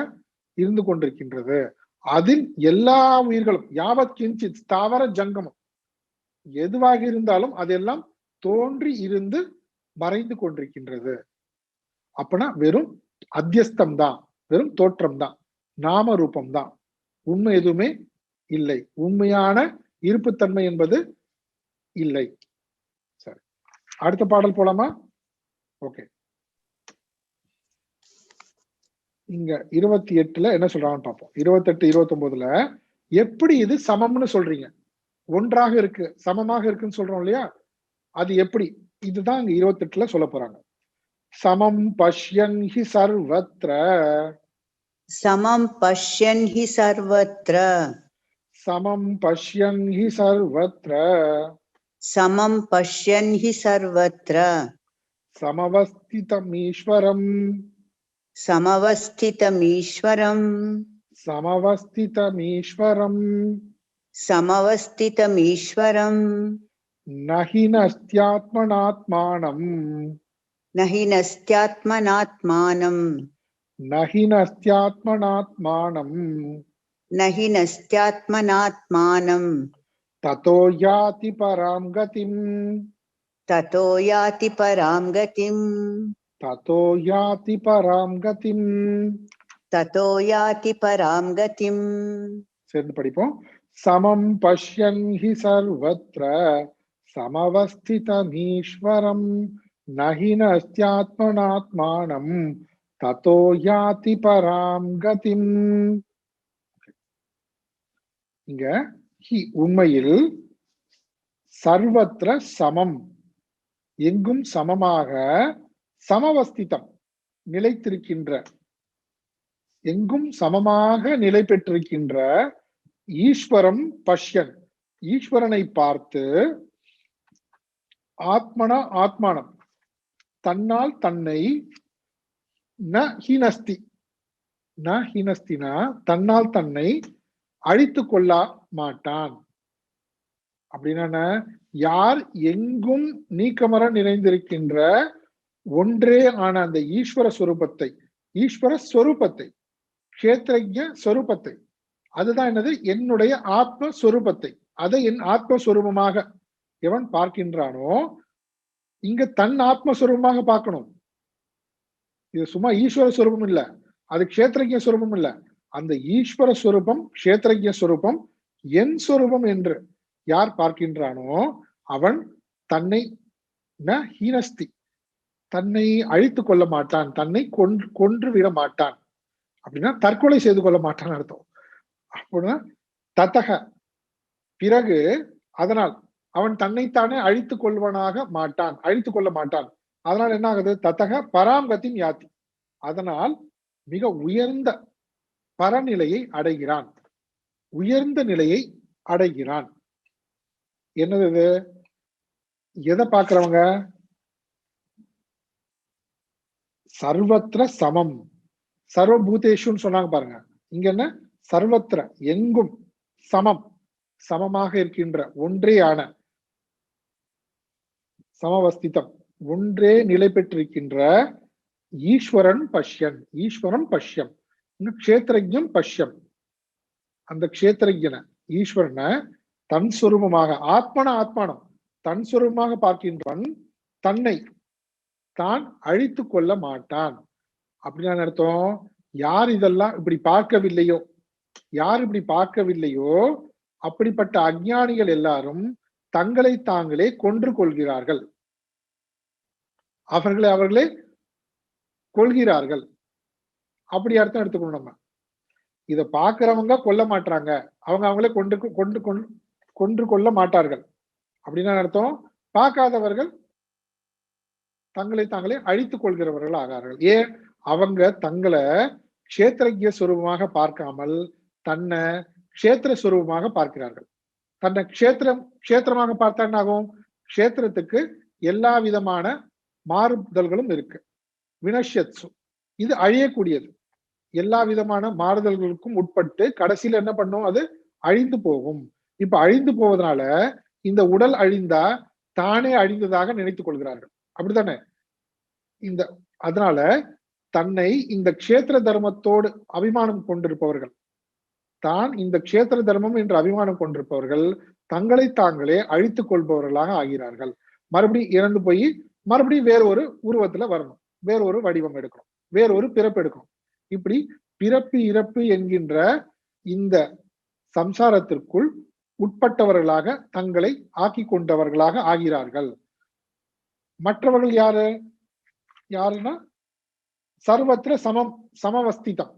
இருந்து கொண்டிருக்கின்றது. அதில் எல்லா உயிர்களும் யாவத் கிஞ்சித் ஸ்தாவர ஜங்கமம் எதுவாக இருந்தாலும் அதெல்லாம் தோன்றி இருந்து மறைந்து கொண்டிருக்கின்றது. அப்பனா வெறும் அத்தியஸ்தம் தான், வெறும் தோற்றம் தான், நாம ரூபம் தான், உண்மை எதுவுமே இல்லை, உண்மையான இருப்புத்தன்மை என்பது இல்லை. சரி, அடுத்த பாடல் போலாமா? ஓகே, இங்க 28ல என்ன சொல்றாங்கன்னு பார்ப்போம். 28, 29ல எப்படி இது சமம்னு சொல்றீங்க, ஒன்றாக இருக்கு சமமாக இருக்குன்னு சொல்றோம் இல்லையா, அது எப்படி, இதுதான் இங்க 28ல சொல்ல போறாங்க. சமம் பஷ்யன் ஹி சர்வத்ர, समं पश्यन् हि सर्वत्र, சமம் பஷ்யன் ஹி சர்வத்ர, समं पश्यन् हि सर्वत्र, சமவஸ்திதம் ஈஸ்வரம், समवस्थितमीश्वरम्, சமவஸ்திதம் ஈஸ்வரம், समवस्थितमीश्वरम्, நஹி நஸ்த்யாத்மனாத்மானம், न हि नस्त्यात्मनात्मानम्, நஹி நஸ்த்யாத்மனாத்மானம், न हि नस्त्यात्मनात्मानम्, ததோ யாதி பராம் கதிம், ततो याति परां गतिम्, ததோ யாதி பராம் கதிம். ततो याति परां गतिम्. சேர்ந்து படிப்போம். சமம் பஷ்யன் ஹி சர்வத்ர, சமவஸ்திதமீஸ்வரம், நஹி நஸ்த்யாத்மனாத்மானம், ததோ யாதி பராம் கதிம். இங்க ஹி உண்மையில், சர்வத்ர சமம் எங்கும் சமமாக, சமவஸ்திதம் நிலைத்திருக்கின்ற, எங்கும் சமமாக நிலை பெற்றிருக்கின்ற ஈஸ்வரம் பஷ்யன் ஈஸ்வரனை பார்த்து, ஆத்மனா ஆத்மானம் தன்னால் தன்னை, ந ஹீனஸ்தி ந ஹீனஸ்தினா தன்னால் தன்னை அழித்து கொள்ள மாட்டான். அப்படின்னா யார் எங்கும் நீக்கமர நிறைந்திருக்கின்ற ஒன்றே ஆன அந்த ஈஸ்வர சொரூபத்தை, ஈஸ்வர ஸ்வரூபத்தை, கஷேத்திரஜ ஸ்வரூபத்தை, அதுதான் என்னது, என்னுடைய ஆத்மஸ்வரூபத்தை, அதை என் ஆத்மஸ்வரூபமாக எவன் பார்க்கின்றானோ, இங்க தன் ஆத்மஸ்வரூபமாக பார்க்கணும். இது சும்மா ஈஸ்வர ஸ்வரூபம் இல்ல, அது கஷேத்திரஜ ஸ்வரூபம் இல்ல, அந்த ஈஸ்வர ஸ்வரூபம் கஷேத்திரஜ ஸ்வரூபம் என் ஸ்வரூபம் என்று யார் பார்க்கின்றானோ அவன் தன்னை ந ஹீனஸ்தி தன்னை அழித்து கொள்ள மாட்டான், தன்னை கொன்று விட மாட்டான். அப்படின்னா தற்கொலை செய்து கொள்ள மாட்டான் அர்த்தம். அப்படின்னா தத்தக பிறகு அதனால் அவன் தன்னைத்தானே அழித்துக் கொள்வனாக மாட்டான், அழித்துக் கொள்ள மாட்டான். அதனால் என்ன ஆகுது, தத்தக பராங்கத்தின் யாத்தி, அதனால் மிக உயர்ந்த பரநிலையை அடைகிறான், உயர்ந்த நிலையை அடைகிறான். என்னது இது, எதை பார்க்கிறவங்க, சர்வத்திர சமம், சர்வபூதேஷுன்னு சொன்னாங்க பாருங்க, இங்க என்ன சர்வத்திர எங்கும் சமம், சமமாக இருக்கின்ற ஒன்றேயான, சமவஸ்திதம் ஒன்றே நிலை பெற்றிருக்கின்ற ஈஸ்வரன் பஷ்யன், ஈஸ்வரன் பஷ்யம், க்ஷேத்திரஜம் பஷ்யம், அந்த க்ஷேத்திரஜன ஈஸ்வரனை தன் சுரூபமாக, ஆத்மன ஆத்மானம் தன் சுரூபமாக பார்க்கின்றவன் தன்னை தான் அழித்து கொள்ள மாட்டான். அப்படின்னு அர்த்தம், யார் இதெல்லாம் இப்படி பார்க்கவில்லையோ, யார் இப்படி பார்க்கவில்லையோ அப்படிப்பட்ட அஞ்ஞானிகள் எல்லாரும் தங்களை தாங்களே கொன்று கொள்கிறார்கள், அவர்களே கொள்கிறார்கள். அப்படி அர்த்தம் எடுத்துக்கணும் நம்ம. இத பாக்குறவங்க கொல்ல மாட்டாங்க, அவங்க அவங்களே கொன்று கொள்ள மாட்டார்கள். அப்படின்னா அர்த்தம், பார்க்காதவர்கள் தங்களை தாங்களே அழித்துக் கொள்கிறவர்கள் ஆகிறார்கள். ஏன்? அவங்க தங்களை க்ஷேத்திரஜ்ய சுரூபமாக பார்க்காமல் தன்னை க்ஷேத்திர சுரூபமாக பார்க்கிறார்கள். தன்னை க்ஷேத்திரமாக பார்த்தா என்ன ஆகும்? க்ஷேத்திரத்துக்கு எல்லா விதமான மாறுதல்களும் இருக்கு. வினஷ்யத்சு, இது அழியக்கூடியது. எல்லா விதமான மாறுதல்களுக்கும் உட்பட்டு கடைசியில என்ன பண்ணும்? அது அழிந்து போகும். இப்ப அழிந்து போவதனால இந்த உடல் அழிந்தா தானே அழிந்ததாக நினைத்துக் கொள்கிறார்கள். அப்படித்தானே? அதனால தன்னை இந்த க்ஷேத்திர தர்மத்தோடு அபிமானம் கொண்டிருப்பவர்கள், தான் இந்த க்ஷேத்திர தர்மம் என்று அபிமானம் கொண்டிருப்பவர்கள் தங்களை தாங்களே அழித்துக் கொள்பவர்களாக ஆகிறார்கள். மறுபடியும் இறந்து போய் மறுபடியும் வேற ஒரு உருவத்துல வரணும், வேற ஒரு வடிவம் எடுக்கணும், வேற ஒரு பிறப்பு எடுக்கணும். இப்படி பிறப்பு இறப்பு என்கின்ற இந்த சம்சாரத்திற்குள் உட்பட்டவர்களாக தங்களை ஆக்கி கொண்டவர்களாக ஆகிறார்கள். மற்றவர்கள் யாருன்னா சர்வத்திர சமவஸ்திதம்,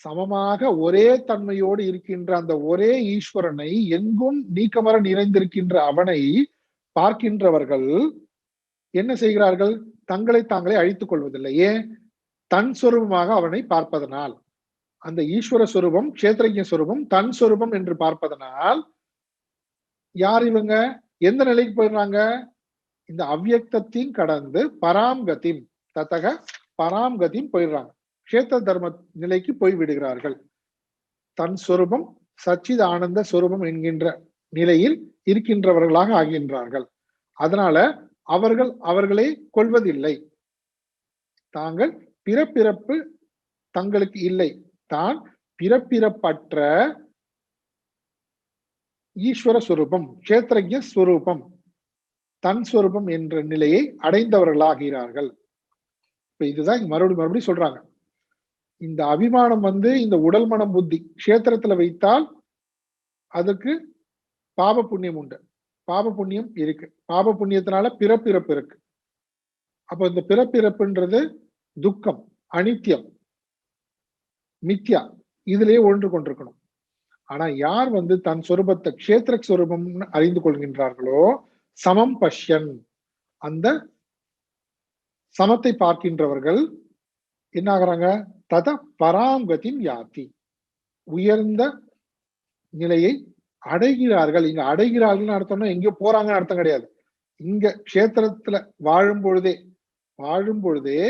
சமமாக ஒரே தன்மையோடு இருக்கின்ற அந்த ஒரே ஈஸ்வரனை, எங்கும் நீக்கமர நிறைந்திருக்கின்ற அவனை பார்க்கின்றவர்கள் என்ன செய்கிறார்கள்? தங்களை தாங்களே அழித்துக் கொள்வதில்லை. ஏன்? தன் சொரூபமாக அவனை பார்ப்பதனால். அந்த ஈஸ்வர சொரூபம், க்ஷேத்திரஜ்ய சொரூபம் தன் சொரூபம் என்று பார்ப்பதனால் யார் இவங்க? எந்த நிலைக்கு போயிடுறாங்க? இந்த அவ்யக்தத்தின் கடந்து பராம்கதிம் தத்தக பராம்கதிம் போயிடுறாங்க. க்ஷேத்திர தர்ம நிலைக்கு போய் விடுகிறார்கள். தன் சொரூபம் சச்சித் ஆனந்த சொரூபம் என்கின்ற நிலையில் இருக்கின்றவர்களாக ஆகின்றார்கள். அதனால அவர்களை கொள்வதில்லை. தாங்கள் பிறப்பிறப்பு தங்களுக்கு இல்லை. தான் பிறப்பிறப்பற்ற ஈஸ்வர சுரூபம், க்ஷேத்திரஜ்ய ஸ்வரூபம், தன் ஸ்வரூபம் என்ற நிலையை அடைந்தவர்களாகிறார்கள். இப்ப இதுதான் மறுபடியும் சொல்றாங்க. இந்த அபிமானம் இந்த உடல் மனம் புத்தி க்ஷேத்திரத்துல வைத்தால் அதுக்கு பாப புண்ணியம் உண்டு. பாப புண்ணியம் இருக்கு. பாப புண்ணியத்தினால பிறப்பிறப்பு இருக்கு. அப்ப இந்த பிறப்பிறப்புன்றது துக்கம், அனித்தியம், மித்யா, இதுலயே ஒன்று கொண்டிருக்கணும். ஆனா யார் தன் சொரூபத்தை க்ஷேத்திர சொரூபம் அறிந்து கொள்கின்றார்களோ, சமம் பஷ்யன், அந்த சமத்தை பார்க்கின்றவர்கள் என்ன ஆகிறாங்க? தத பராங்கதிம் யாத்தி, உயர்ந்த நிலையை அடைகிறார்கள். இங்க அடைகிறார்கள் அர்த்தம்னா எங்கேயோ போறாங்கன்னு அர்த்தம் கிடையாது. இங்க க்ஷேத்திரத்துல வாழும் பொழுதே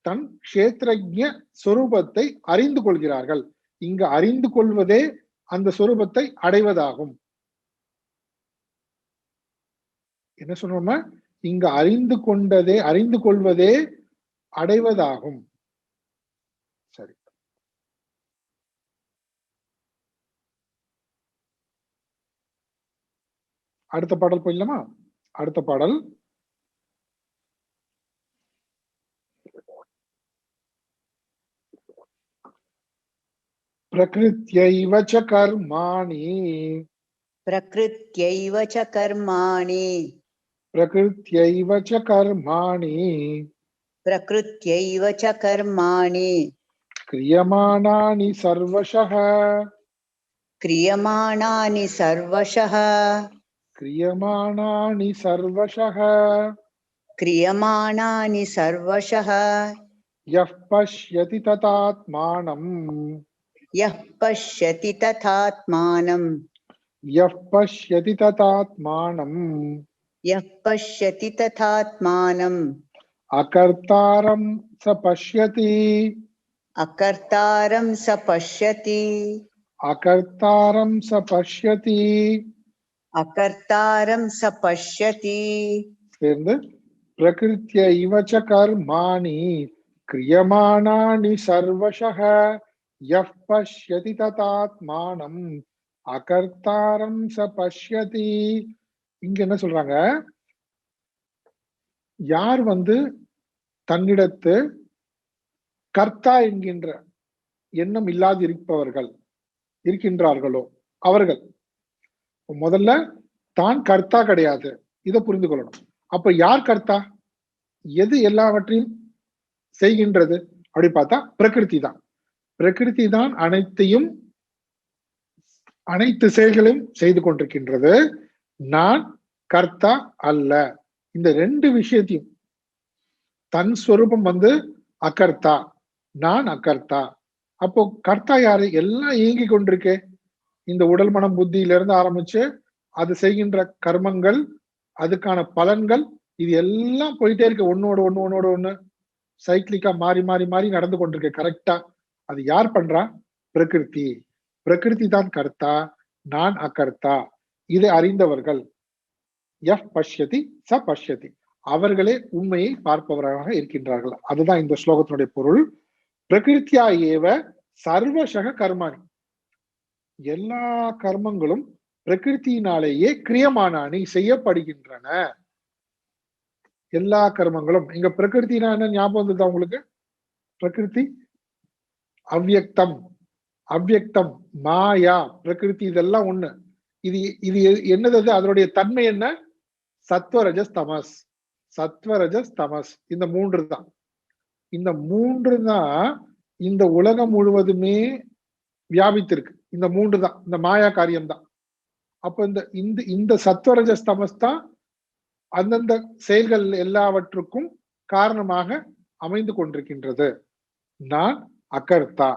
தன் க்ஷேத்திரஜ்ய சொரூபத்தை அறிந்து கொள்கிறார்கள். இங்க அறிந்து கொள்வதே அந்த சொரூபத்தை அடைவதாகும். என்ன சொல்றோம்? இங்க அறிந்து கொள்வதே அடைவதாகும். சரி, அடுத்த பாடல் போயிடலாமா? அடுத்த பாடல் பிரகிருத்யைவ ச கர்மாணி பிரகிருத்யைவ ச கர்மாணி பிரகிருத்யைவ ச கர்மாணி பிரகிருத்யைவ ச கர்மாணி கிரியமானானி சர்வஷः கிரியமானானி சர்வஷः கிரியமானானி சர்வஷः கிரியமானானி சர்வஷः யः பஷ்யதி ததாத்மானம் யः பஷ்யதி ததாத்மானம் யः பஷ்யதி ததாத்மானம் யः பஷ்யதி ததாத்மானம் அகர்த்தாரம் ச பஷ்யதி அகர்த்தாரம் ச பஷ்யதி அகர்த்தாரம் ச பஷ்யதி அகர்த்தாரம் ச பஷ்யதி. சேர்ந்து பிரகிருத்யைவ ச கர்மாணி கிரியமானானி சர்வஷः யः பஷ்யதி ததாத்மானம் அகர்த்தாரம் ச பஷ்யதி. இங்க என்ன சொல்றாங்க? யார் தன்னிடத்து கர்த்தா என்கின்ற எண்ணம் இல்லாது இருக்கின்றார்களோ அவர்கள் முதல்ல தான் கர்த்தா கிடையாது. இதை புரிந்து கொள்ளணும். அப்ப யார் கர்த்தா? எது எல்லாவற்றையும் செய்கின்றது அப்படி பார்த்தா பிரகிருதி தான். பிரகிருதி தான் அனைத்தையும் அனைத்து செயல்களையும் செய்து கொண்டிருக்கின்றது. நான் கர்த்தா அல்ல. இந்த ரெண்டு விஷயத்தையும் தன் ஸ்வரூபம் அகர்த்தா, நான் அகர்த்தா. அப்போ கர்த்தா யாரு? எல்லாம் இயங்கி கொண்டிருக்கு. இந்த உடல் மனம் புத்தியில இருந்து ஆரம்பிச்சு அது செய்கின்ற கர்மங்கள், அதுக்கான பலன்கள், இது எல்லாம் போயிட்டே இருக்கு. ஒன்னோட ஒண்ணு சைக்கிளிக்கா மாறி மாறி மாறி நடந்து கொண்டிருக்கு. கரெக்டா அது யார் பண்றா? பிரகிருதி. பிரகிருதி தான் கர்த்தா, நான் அகர்த்தா. இதை அறிந்தவர்கள் எஃப் பஷ்யதி ச பஷ்யதி, அவர்களே உண்மையை பார்ப்பவர்களாக இருக்கின்றார்கள். அதுதான் இந்த ஸ்லோகத்தினுடைய பொருள். பிரகிருத்தியா ஏவ சர்வசக கர்மாணி, எல்லா கர்மங்களும் பிரகிருத்தினாலேயே கிரியமானானி செய்யப்படுகின்றன. எல்லா கர்மங்களும் இங்க பிரகிருத்தினா என்ன ஞாபகம் வந்ததா உங்களுக்கு? பிரகிருதி அவ்யக்தம், அவ்யக்தம் மாயா பிரகிருதி இதெல்லாம் ஒண்ணு. இது இது என்னது? அதனுடைய தன்மை என்ன? சத்வரஜஸ் தமஸ், சத்வரஜஸ் தமஸ். இந்த மூன்று தான். இந்த மூன்று தான் இந்த உலகம் முழுவதுமே வியாபித்திருக்கு. இந்த மூன்று தான், இந்த மாயா காரியம் தான். அப்ப இந்த இந்த சத்வரஜஸ் தமஸ் தான் அந்தந்த செயல்கள் எல்லாவற்றுக்கும் காரணமாக அமைந்து கொண்டிருக்கின்றது. நான் அகர்த்தா.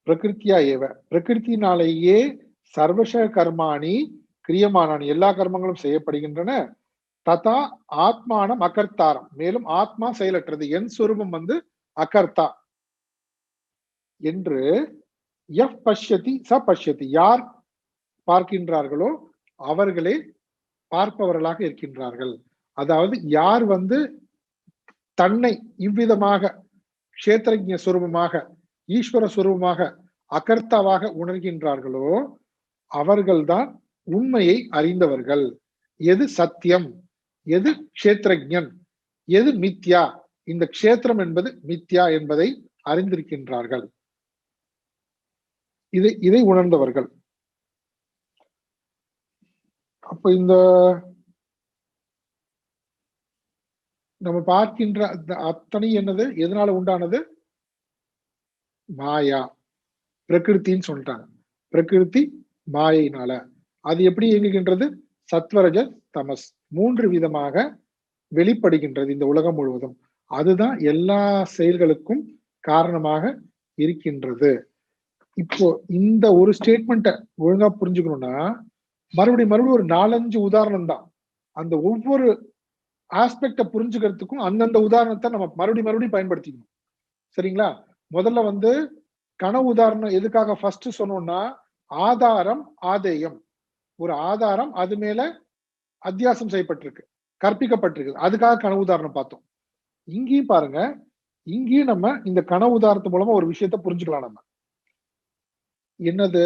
பிரகிருத்தியா ஏவ, பிரகிருத்தினாலேயே சர்வச கர்மாணி கிரியமானானி, எல்லா கர்மங்களும் செய்யப்படுகின்றன. ததா ஆத்மானம் அகர்த்தாரம், மேலும் ஆத்மா செயலற்றது, என் சுரூபம் அகர்த்தா என்று எஃப் பஷ்யதி ச பஷ்யதி, யார் பார்க்கின்றார்களோ அவர்களே பார்ப்பவர்களாக இருக்கின்றார்கள். அதாவது யார் தன்னை இவ்விதமாக கஷேத்திரஜ்ஞ சுரூபமாக, ஈஸ்வர சுரூபமாக, அகர்த்தாவாக உணர்கின்றார்களோ அவர்கள்தான் உண்மையை அறிந்தவர்கள். எது சத்தியம், எது கஷேத்திரஜ்ஞன், எது மித்யா, இந்த கஷேத்திரம் என்பது மித்யா என்பதை அறிந்திருக்கின்றார்கள். இதை உணர்ந்தவர்கள். அப்ப இந்த நம்ம பார்க்கின்ற அத்தனை என்னது? எதனால உண்டானது? மாயா, பிரகிருத்தின்னு சொல்லிட்டாங்க. பிரகிருதி மாயினால. அது எப்படி இயங்குகின்றது? சத்வரஜ தமஸ் மூன்று விதமாக வெளிப்படுகின்றது இந்த உலகம் முழுவதும். அதுதான் எல்லா செயல்களுக்கும் காரணமாக இருக்கின்றது. இப்போ இந்த ஒரு ஸ்டேட்மெண்ட்டை ஒழுங்கா புரிஞ்சுக்கணும்னா மறுபடியும் ஒரு 4-5 உதாரணம் தான். அந்த ஒவ்வொரு ஆஸ்பெக்ட புரிஞ்சுக்கிறதுக்கும் அந்தந்த உதாரணத்தை நம்ம மறுபடியும் பயன்படுத்திக்கணும். சரிங்களா? முதல்ல கனவு உதாரணம் எதுக்காக ஃபர்ஸ்ட் சொன்னோம்னா, ஆதாரம் ஆதேயம். ஒரு ஆதாரம், அது மேல அத்தியாசம் செய்யப்பட்டிருக்கு, கற்பிக்கப்பட்டிருக்கு. அதுக்காக கனவு உதாரணம் பார்த்தோம். இங்கேயும் பாருங்க, இங்கேயும் நம்ம இந்த கனவு உதாரணத்து மூலமா ஒரு விஷயத்த புரிஞ்சுக்கலாம். நம்ம என்னது?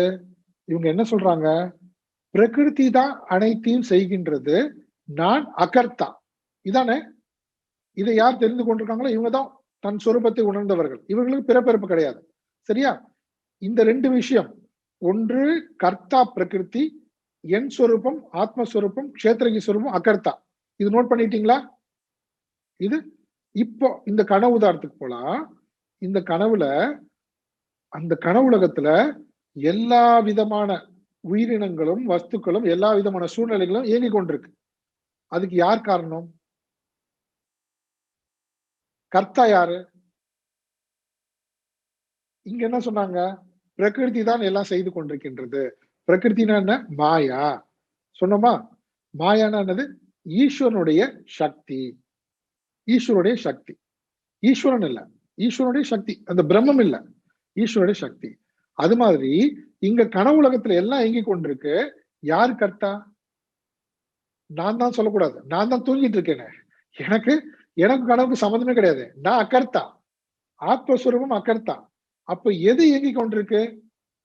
இவங்க என்ன சொல்றாங்க? பிரகிருதி தான் அனைத்தையும் செய்கின்றது, நான் அகர்த்தா. இதானே? இதை யார் தெரிந்து கொண்டிருக்காங்களோ இவங்க தான் தன் சொரூபத்தை உணர்ந்தவர்கள். இவங்களுக்கு பிறப்பிறப்பு கிடையாது. சரியா? இந்த ரெண்டு விஷயம், ஒன்று கர்த்தா பிரகிருதி, என் சொரூபம் ஆத்மஸ்வரூபம், கஷேத்திரகி சொரூபம் அகர்த்தா. இது நோட் பண்ணிட்டீங்களா? இது இப்போ இந்த கனவு உதாரணத்துக்கு போலாம். இந்த கனவுல, அந்த கனவுலகத்துல எல்லா விதமான உயிரினங்களும் வஸ்துக்களும் எல்லா விதமான சூழ்நிலைகளும் இயங்கிக் கொண்டிருக்கு. அதுக்கு யார் காரணம்? கர்த்தா யாரு? இங்க என்ன சொன்னாங்க? பிரகிருதி தான் எல்லாம் செய்து கொண்டிருக்கின்றது. பிரகிருத்தினா என்ன? மாயா. சொன்னோமா? மாயானா என்னது? ஈஸ்வரனுடைய சக்தி. ஈஸ்வருடைய சக்தி. ஈஸ்வரன் இல்ல, ஈஸ்வரனுடைய சக்தி. அந்த பிரம்மம் இல்ல, ஈஸ்வருடைய சக்தி. அது மாதிரி இங்க கனவு உலகத்துல எல்லாம் இயங்கிக் கொண்டிருக்கு. யார் கர்த்தா? நான் தான் சொல்லக்கூடாது. நான் தான் தூங்கிட்டு இருக்கேனே. எனக்கு கனவுக்கு சம்மந்தமே கிடையாது. நான் அகர்த்தா, ஆத்மஸ்வரூபம் அகர்த்தா. அப்ப எது இயங்கிக் கொண்டிருக்கு?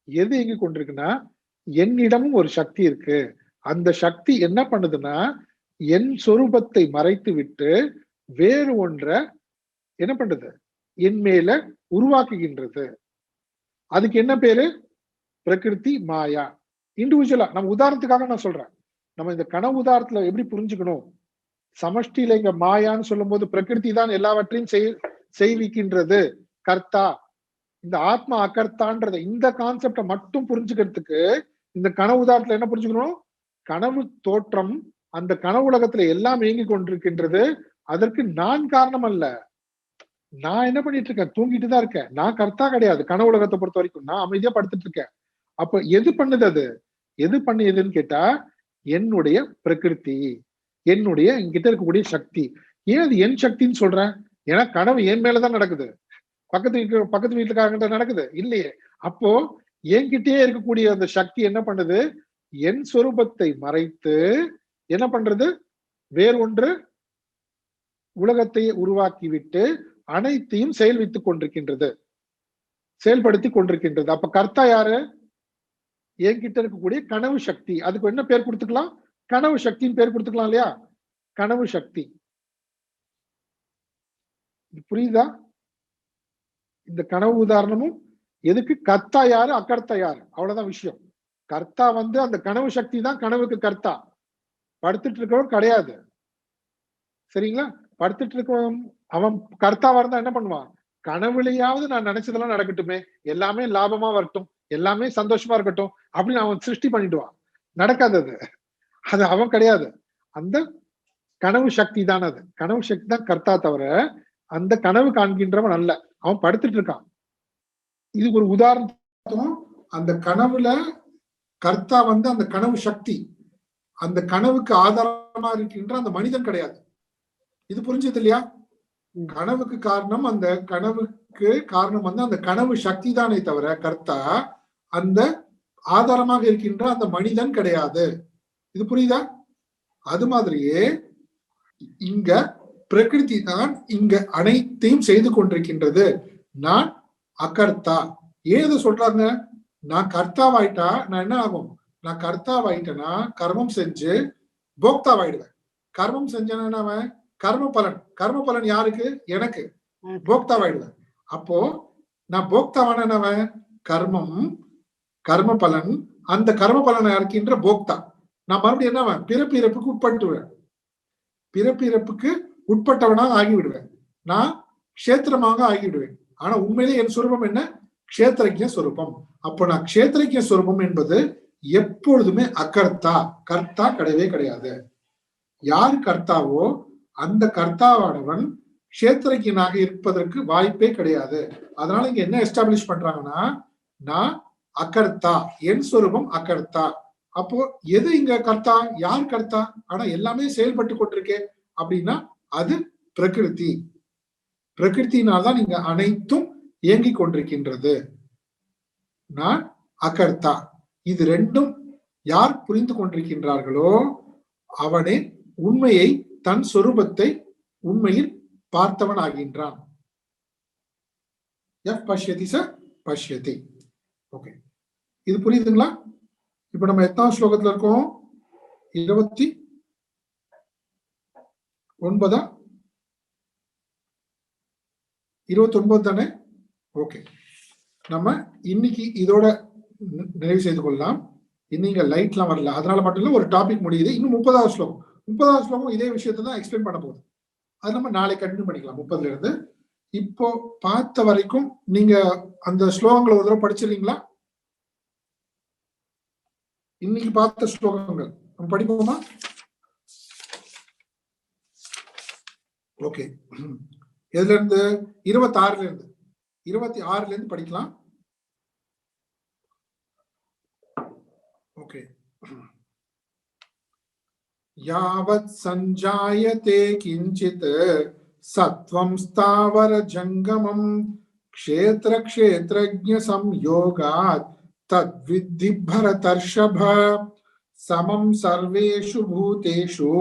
எது இயங்கிக் கொண்டிருக்குன்னா, என்னிடமும் ஒரு சக்தி இருக்கு. அந்த சக்தி என்ன பண்ணுதுன்னா, என் சொரூபத்தை மறைத்து விட்டு வேறு ஒன்றை என்ன பண்றது? என் மேல உருவாக்குகின்றது. அதுக்கு என்ன பேரு? பிரகிருதி மாயா. இண்டிவிஜுவலா நம்ம உதாரணத்துக்காக நான் சொல்றேன். நம்ம இந்த கனவு உதாரணத்துல எப்படி புரிஞ்சுக்கணும்? சமஷ்டியில இங்க மாயான்னு சொல்லும் போது பிரகிருதி தான் எல்லாவற்றையும் செய்விக்கின்றது கர்த்தா. இந்த ஆத்மா அகர்த்தான்றத இந்த கான்செப்டை மட்டும் புரிஞ்சுக்கிறதுக்கு இந்த கனவு உதாரணத்துல என்ன புரிஞ்சுக்கணும்? கனவு தோற்றம், அந்த கனவு உலகத்துல எல்லாம் இயங்கி கொண்டிருக்கின்றது. அதற்கு நான் காரணம் அல்ல. நான் என்ன பண்ணிட்டு இருக்கேன்? தூங்கிட்டு தான் இருக்கேன். நான் கர்த்தா கிடையாது. கனவு உலகத்தை பொறுத்த வரைக்கும் நான் அமைதியா படுத்துட்டு இருக்கேன். அப்ப எது பண்ணுது? அது எது பண்ணுதுன்னு கேட்டா என்னுடைய பிரகிருதி, என்னுடைய என்கிட்ட இருக்கக்கூடிய சக்தி. ஏன் அது என் சக்தின்னு சொல்றேன்? ஏன்னா கனவு என் மேலதான் நடக்குது. பக்கத்து வீட்டுக்காரங்கிட்ட நடக்குது இல்லையே. அப்போ என்கிட்டயே இருக்கக்கூடிய அந்த சக்தி என்ன பண்ணுது? என் சொரூபத்தை மறைத்து என்ன பண்றது? வேறு ஒன்று உலகத்தை உருவாக்கிவிட்டு அனைத்தையும் செயல்வித்துக் கொண்டிருக்கின்றது, செயல்படுத்தி கொண்டிருக்கின்றது. அப்ப கர்த்தா யாரு? என்கிட்ட இருக்கக்கூடிய கனவு சக்தி. அதுக்கு என்ன பேர் கொடுத்துக்கலாம்? கனவு சக்தின்னு பேர் கொடுத்துக்கலாம் இல்லையா? கனவு சக்தி. புரியுதா? இந்த கனவு உதாரணமும் எதுக்கு? கர்த்தா யாரு, அக்கர்த்தா யாரு, அவ்வளவுதான் விஷயம். கர்த்தா அந்த கனவு சக்தி தான் கனவுக்கு கர்த்தா. படுத்துட்டு இருக்கவன் கிடையாது. சரிங்களா? படுத்துட்டு இருக்கவன் அவன் கர்த்தாவா இருந்தா என்ன பண்ணுவான்? கனவுலையாவது நான் நினைச்சதெல்லாம் நடக்கட்டுமே, எல்லாமே லாபமா வரட்டும், எல்லாமே சந்தோஷமா இருக்கட்டும் அப்படின்னு அவன் சிருஷ்டி பண்ணிடுவான். நடக்காது அது. அது அவன் கிடையாது. அந்த கனவு சக்தி தான் அது. கனவு சக்தி தான் கர்த்தா தவிர அந்த கனவு காண்கின்றவன் அல்ல. அவன் படுத்துட்டு இருக்கான். இது ஒரு உதாரணம். அந்த கனவுல கர்த்தா அந்த கனவு சக்தி, அந்த கனவுக்கு ஆதாரமா இருக்கின்ற அந்த மனிதன் கிடையாது. இது புரிஞ்சது இல்லையா? கனவுக்கு காரணம், அந்த கனவுக்கு காரணம் அந்த கனவு சக்தி தானே தவிர கர்த்தா அந்த ஆதாரமாக இருக்கின்ற அந்த மனிதன் கிடையாது. இது புரியுதா? அது மாதிரியே இங்க பிரகிருதி தான் இங்க அனைத்தையும் செய்து கொண்டிருக்கின்றது. நான் அகர்த்தா. ஏது சொல்றாங்க? நான் கர்த்தாவாயிட்டா நான் என்ன ஆகும்? நான் கர்த்தாவாயிட்டேன்னா கர்மம் செஞ்சு போக்தாவாயிடுவேன். கர்மம் செஞ்சேன்னா அவன் கர்ம பலன். கர்ம பலன் யாருக்கு? எனக்கு. போக்தாவாயிடுவேன். அப்போ நான் போக்தாவானவன் கர்மம், கர்ம பலன், அந்த கர்ம பலனை இருக்கின்ற போக்தா. நான் மறுபடியும் என்னவன்? பிறப்பிறப்புக்கு உட்பட்டுவேன். பிறப்பிறப்புக்கு உட்பட்டவனாக ஆகிவிடுவேன். நான் க்ஷேத்திரமாக ஆகிவிடுவேன். ஆனா உண்மையிலே என் சொரூபம் என்ன? க்ஷேத்திரஜ்ய சொரூபம். அப்போ நான் க்ஷேத்திரஜ்ய சொரூபம் என்பது எப்பொழுதுமே அகர்த்தா. கர்த்தா கிடையவே கிடையாது. யார் கர்த்தாவோ அந்த கர்த்தாவானவன் க்ஷேத்திரஜ்யனாக இருப்பதற்கு வாய்ப்பே கிடையாது. அதனால இங்க என்ன எஸ்டாப்ளிஷ் பண்றாங்கன்னா, நான் அகர்த்தா, என் சொரூபம் அகர்த்தா. அப்போ எது இங்க கர்த்தா? யார் கர்த்தா? ஆனா எல்லாமே செயல்பட்டு கொண்டிருக்கே அப்படின்னா அது பிரகிருதி. பிரகிருத்தினால்தான் இங்க அனைத்தும் இயங்கி கொண்டிருக்கின்றது. நான் அகர்த்தா. இது ரெண்டும் யார் புரிந்து கொண்டிருக்கின்றார்களோ அவனே உண்மையை, தன் சொரூபத்தை உண்மையில் பார்த்தவன் ஆகின்றான். பஷ்யதி ச பஷ்யதி. ஓகே, இது புரியுதுங்களா? இப்ப நம்ம எத்தனாவது ஸ்லோகத்துல இருக்கோம்? 29 தானே? ஓகே, நம்ம இன்னைக்கு இதோட நிறைவு செய்து கொள்ளலாம். இன்னைக்கு லைட்லாம் வரல, அதனால மட்டும் இல்ல, ஒரு டாபிக் முடியுது. இன்னும் 30வது ஸ்லோகம். 30வது ஸ்லோகம் இதே விஷயத்தை தான் எக்ஸ்பிளைன் பண்ண போகுது. அது நம்ம நாளை கண்டினியூ பண்ணிக்கலாம் 30ல இருந்து. இப்போ பார்த்த வரைக்கும் நீங்க அந்த ஸ்லோகங்களை ஒரு தடவை படிச்சிருக்கீங்களா? இன்னைக்கு பார்த்த ஸ்லோகங்கள் நம்ம படிப்போமா? ஓகே, எதுல இருந்து? 26ல இருந்து 26ல இருந்து படிக்கலாம். ஓகே. யாவத் சஞ்சாயதே கிஞ்சித் சத்வம் ஸ்தாவர ஜங்கமம் க்ஷேத்ர க்ஷேத்ரஜ்ஞ சம்யோகாத் தத்வித்தி பரதர்ஷப சமம் சர்வேஷு பூதேஷு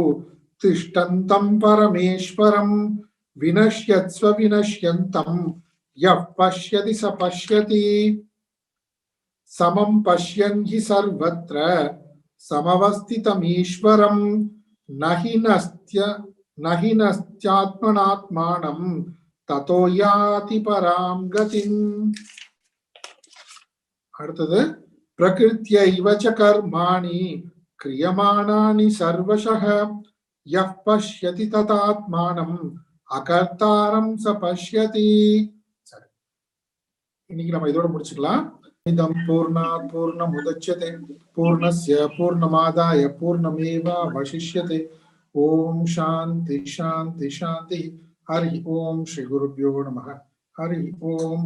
திஷ்டந்தம் பரமேஸ்வரம் வினஷ்யத்ஸ்வ வினஷ்யந்தம் யப் பஷ்யதி ச பஷ்யதி சமம் பஷ்யன் ஹி சர்வத்ர சமவஸ்திதமீஸ்வரம் நஹி நஸ்த்யாத்மனாத்மானம் ததோ யாதி பராம் கதிம். அடுத்தது, பிரகிருத்யைவ ச கர்மாணி கிரியமானானி சர்வஷஹ யஃ பஷ்யதி ததாத்மானம் அகர்த்தாரம் ச பஷ்யதி. சரி, இன்னைக்கு நம்ம இதோட முடிச்சுக்கலாம். இதம் பூர்ணாத் பூர்ணமுதச்யதே பூர்ணஸ்ய பூர்ணமாதாய பூர்ணமேவாவசிஷ்யதே. ஓம் சாந்தி சாந்தி சாந்தி. ஹரி ஓம் ஸ்ரீ குருப்யோ நமः. ஹரி ஓம்.